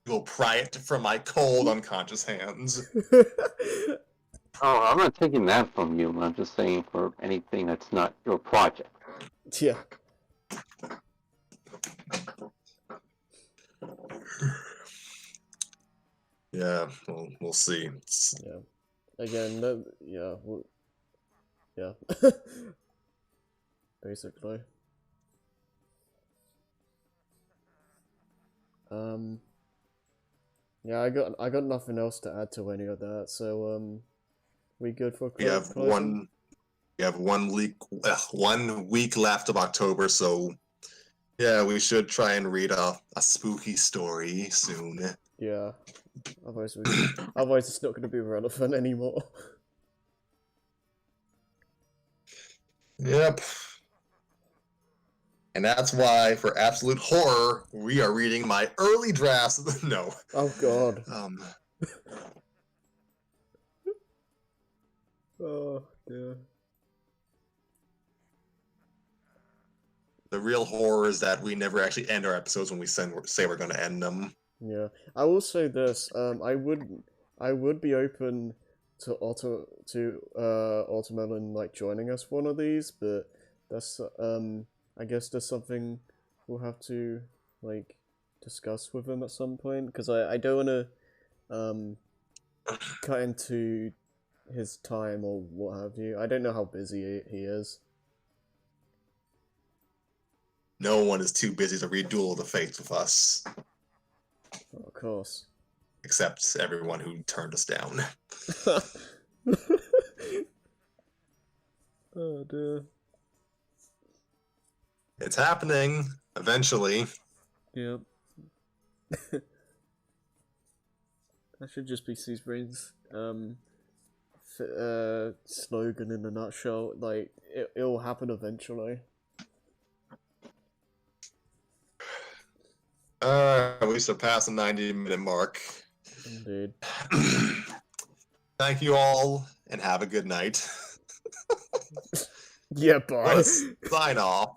You will pry it from my cold unconscious hands. Oh, I'm not taking that from you. I'm just saying for anything that's not your project. Yeah. Yeah, we'll see. Yeah. Again, yeah. Yeah. Basically. Yeah, I got nothing else to add to any of that. So we good for closing? We have 1 week left of October, so yeah, we should try and read a spooky story soon. Yeah. Otherwise it's not going to be relevant anymore. Yep. And that's why, for absolute horror, we are reading my early drafts. No. Oh god. Oh yeah. The real horror is that we never actually end our episodes when we say we're going to end them. Yeah, I will say this. I would be open to Automelon like joining us for one of these, but that's I guess there's something we'll have to like discuss with him at some point, because I don't want to cut into his time or what have you. I don't know how busy he is. No one is too busy to read Duel of the Fates with us. Oh, of course. Except everyone who turned us down. Oh dear. It's happening, eventually. Yep. That should just be Sabrina's slogan in a nutshell. Like, it'll happen eventually. We surpassed the 90-minute mark. Indeed. Thank you all, and have a good night. Yeah, bye. Let's sign off.